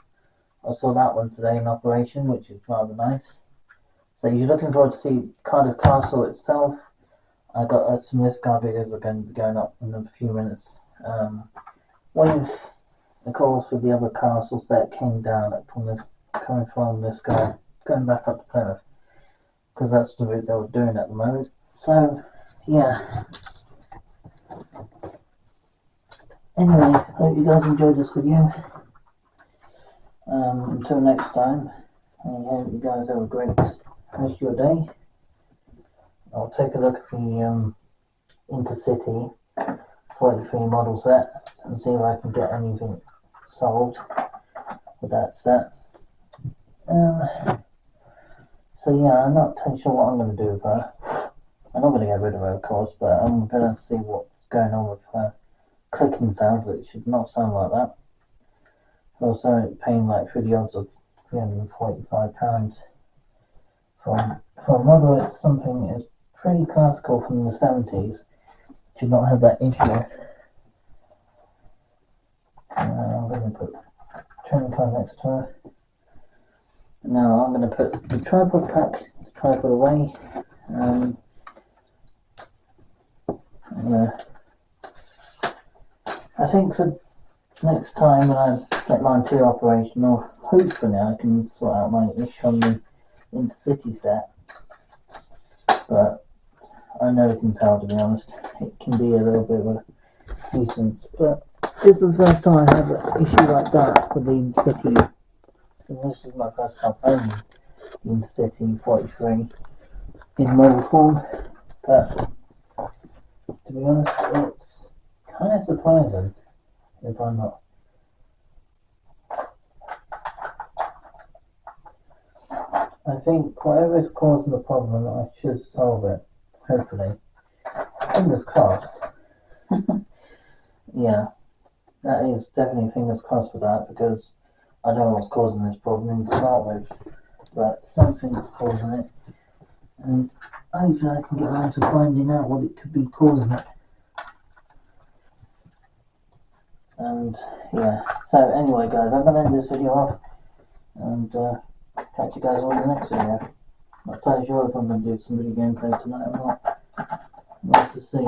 I saw that one today in operation, which is rather nice. So you're looking forward to see Cardiff Castle itself. I got some Liscar videos are going to be going up in a few minutes. With, of course, with the other castles that came down coming from this guy, going back up to Plymouth, because that's the route they were doing at the moment. So, yeah. Anyway, hope you guys enjoyed this video. Until next time, I hope you guys have a great rest of your day. I'll take a look at the Intercity 43 model set and see if I can get anything solved with that set. So yeah, I'm not too sure what I'm going to do with her. I'm not going to get rid of her, of course, but I'm going to see what's going on with her clicking sounds. It should not sound like that. Also paying like through the odds of £345 for a model. It's something that's pretty classical from the 70s. Should not have that issue. I'm going to put train car next to her. Now I'm going to put the tripod pack, the tripod away. I think for next time when I get line 2 operational, hopefully I can sort out my issue on the intercity set. But I know you can tell, to be honest, it can be a little bit of a nuisance. But this is the first time I have an issue like that with the intercity. And this is my first time owning the intercity 43 in model form. But to be honest, it's kind of surprising if I'm not. I think whatever is causing the problem, I should solve it. Hopefully. Fingers crossed. Yeah, that is definitely fingers crossed for that, because I don't know what's causing this problem to start with, but something's causing it, and hopefully I can get around to finding out what it could be causing it. And yeah, so anyway guys, I'm going to end this video off, and catch you guys all in the next video. I'm not entirely sure if I'm going to do some video gameplay tonight or not. Nice to see.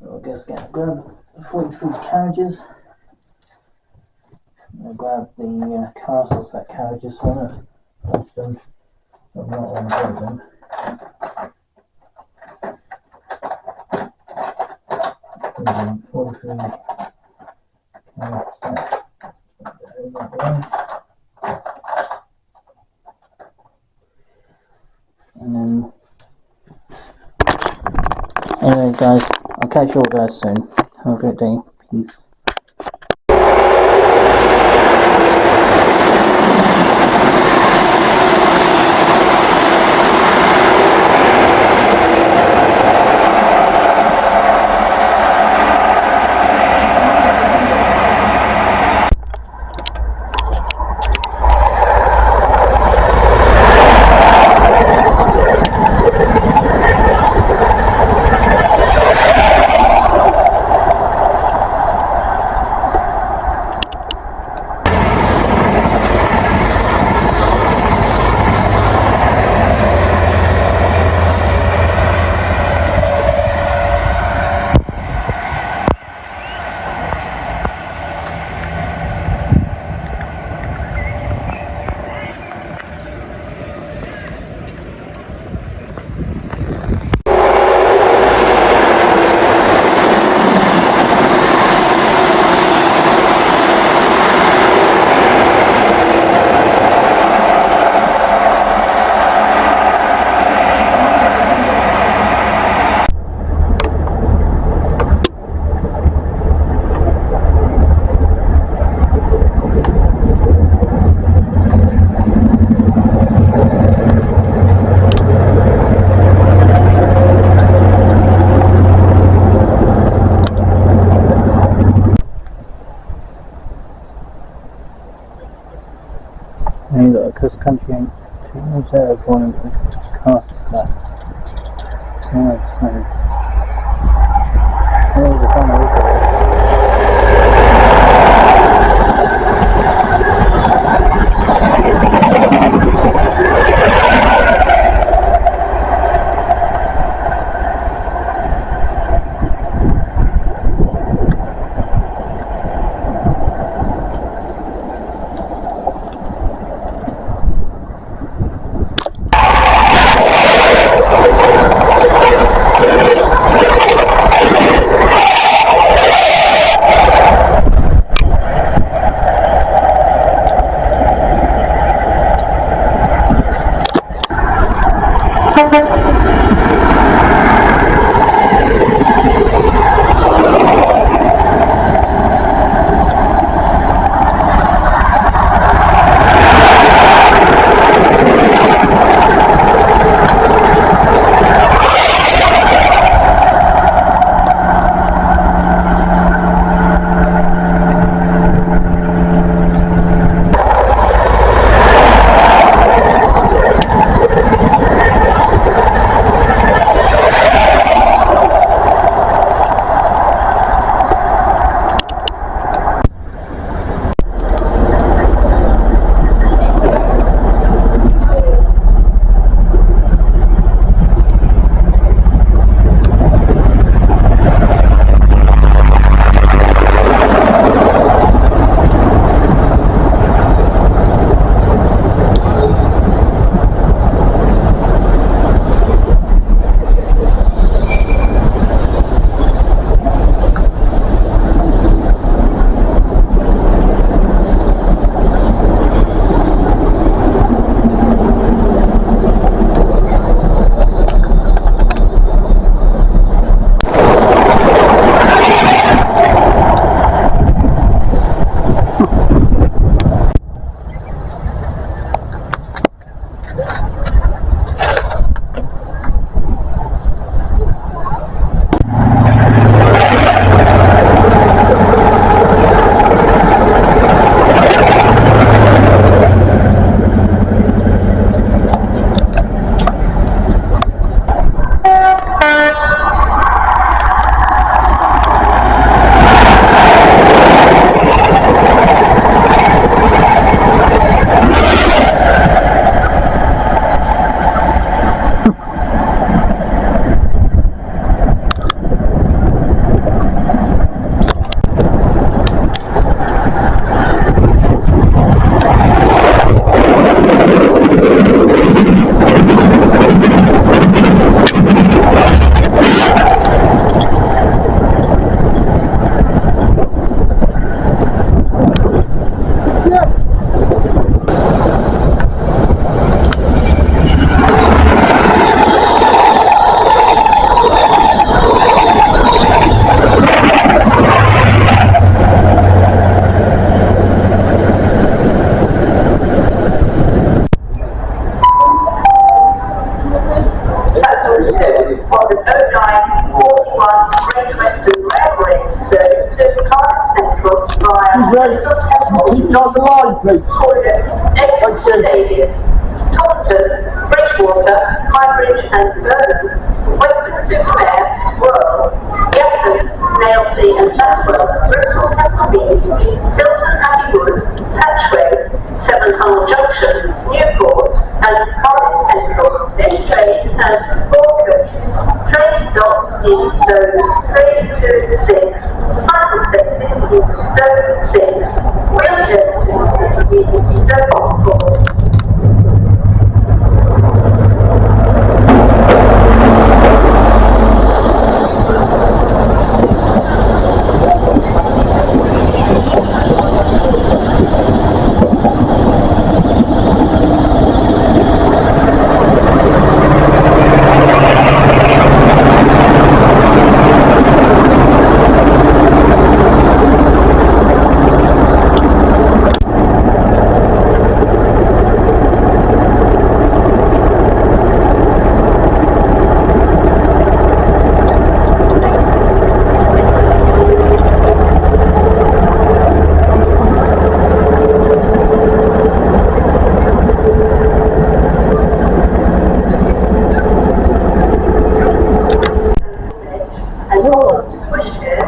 So I guess grab the 43 carriages. I'll grab the castle set carriages for it. Touch them. I've not want to hold them. The 43 carriage set. And then, anyway guys, I'll catch you all guys soon. Have a great day. Peace. Hey look, this country ain't too much out of one of the castle stuff. Yeah, so there's a fun look at this. Keep on the line, please. Exeter Davies, Taunton, Bridgewater, Highbridge and Burnham, Weston-super-Mare, Worrell, Yatton, Nailsea and Southwells, Bristol Temple Meads, Hilton Abbey Wood, Patchway, Seven Tunnel Junction, Newport and Cardiff Central then trade as 4 coaches. Train stops in zones 3 to 6, cycle spaces in zone 6, wheelchair facilities in zone 4.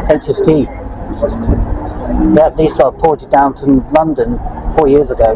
HST. Yeah, these got ported down from London 4 years ago.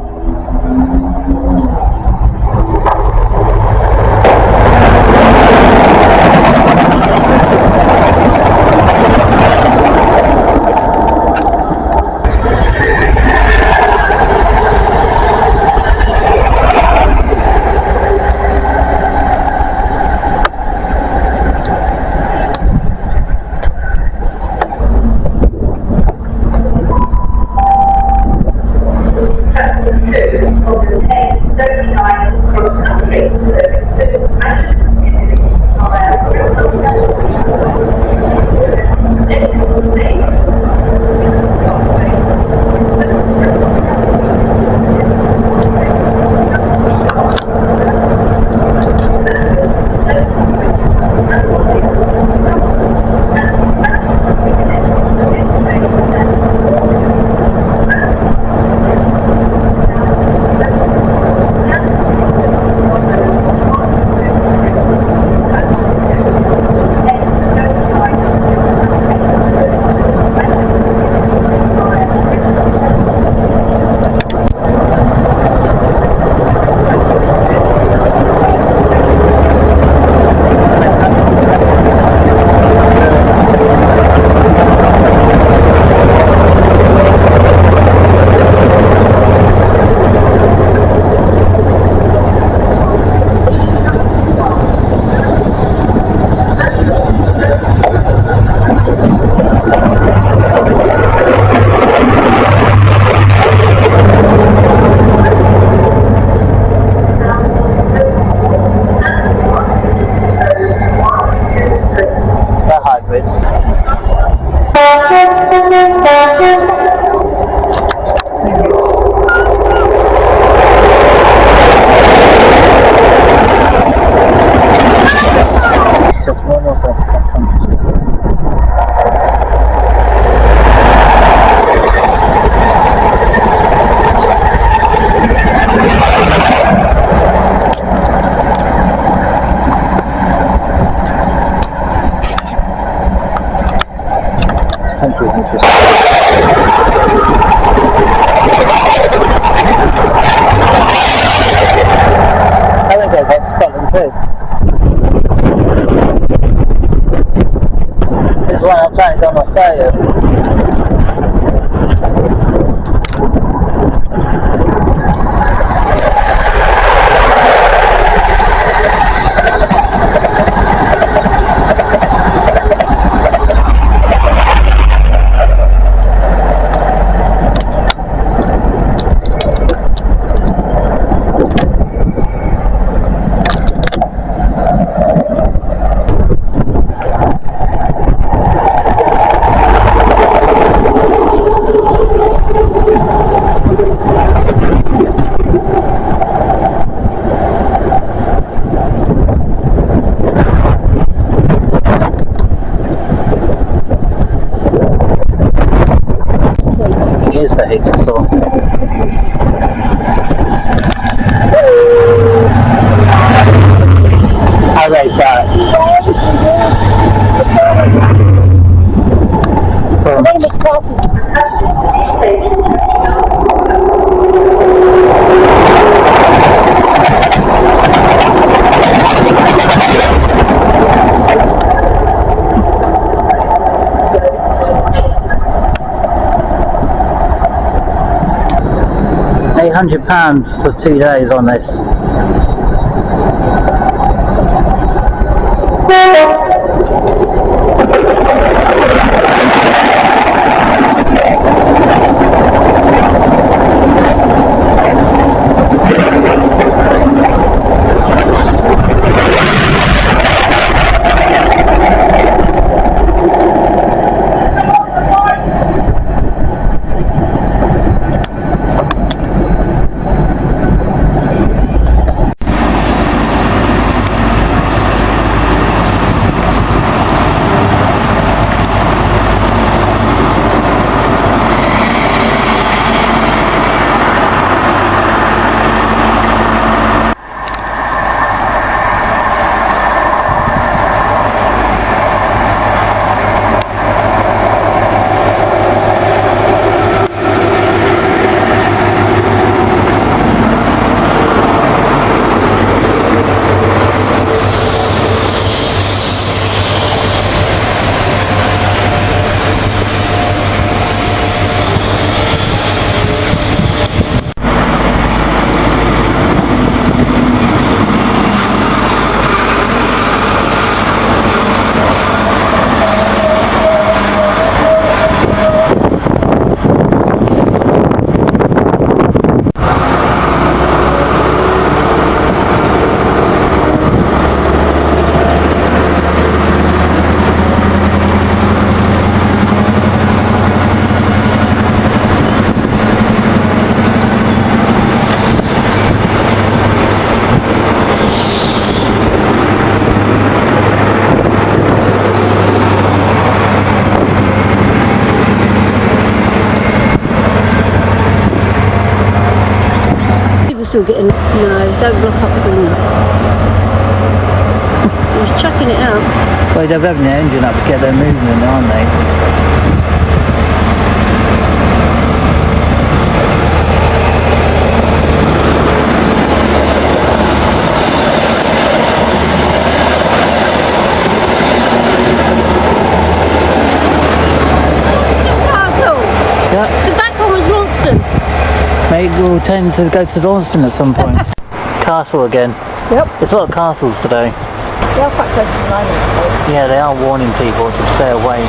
£800 for 2 days on this. Still getting, no, don't block up the window. He's chucking it out. Well, they're revving the engine up to get their movement, aren't they? Castle! Yeah. The back one was Launceston. Maybe we'll tend to go to Launceston at some point. Castle again. Yep. There's a lot of castles today. They are quite close to the island. Yeah, they are warning people to stay away.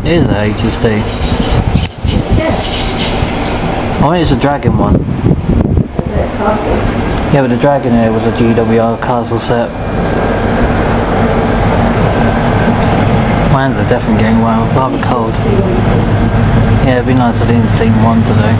It is a HSD. I think it's a Dragon one. There's Castle. Yeah, but the Dragon here was a GWR Castle set. My hands are definitely getting well, rather cold. Yeah, it'd be nice I didn't see one today.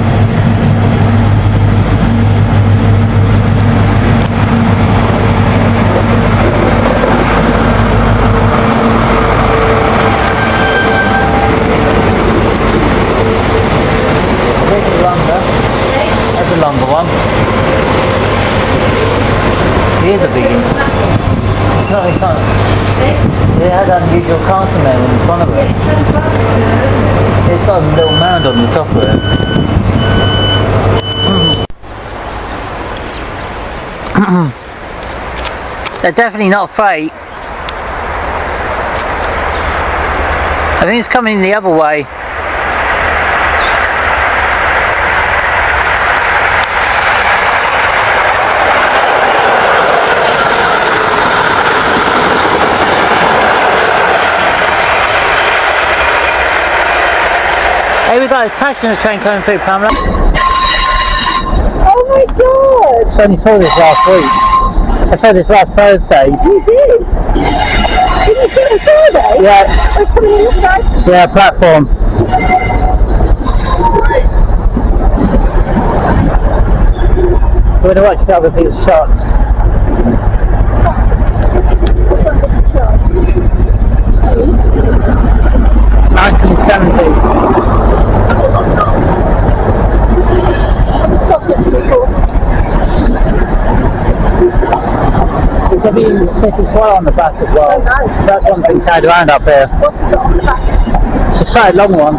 That's a longer one. Here's a big one. No, it's not. It had unusual castle name in front of it. It's got a little mound on the top of it. They're definitely not freight. I think it's coming the other way. Hey, we got a passenger train coming through, Pamela. Oh my god! I only saw this last week. I saw this last Thursday. You did? Did you see it on Friday? Yeah. Oh, it's coming in this side? Yeah, platform. We're going to watch the other people's shots. What is shots? 1970s. It's possible to record. There's going to be City Swallow on the back as well. Oh, no. That's one thing carried around up here. What's it got on the back? It's quite a long one.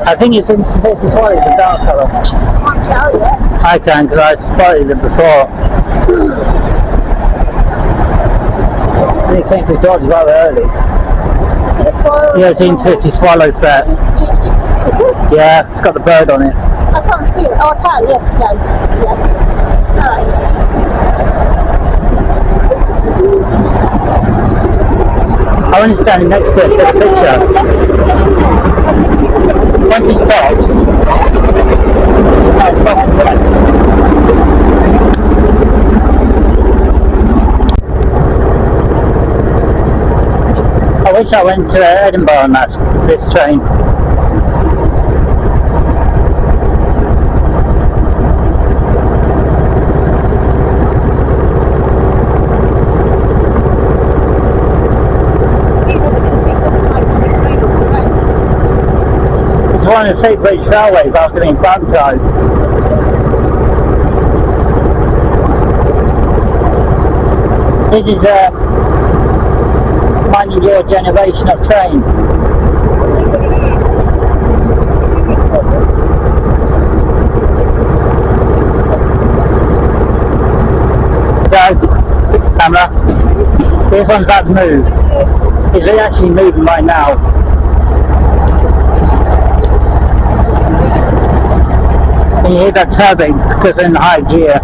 I think it's in City Swallow, the dark colour. Can't tell yet. I can, because I spotted it before. And it came to Dodge rather early. Is it a swallow? Yeah, it's in City Swallow set. Is it? Yeah, it's got the bird on it. I can't see it. Oh, I can. Yes, I can. Yeah. Alright. I was standing next to it for the picture. Once he stopped, I wish I went to Edinburgh on this train. It's one of the Sea British Railways after being privatised. This is minding your generation of train. So, camera, this one's about to move. It's actually moving right now. And you hear that turbine because in high gear.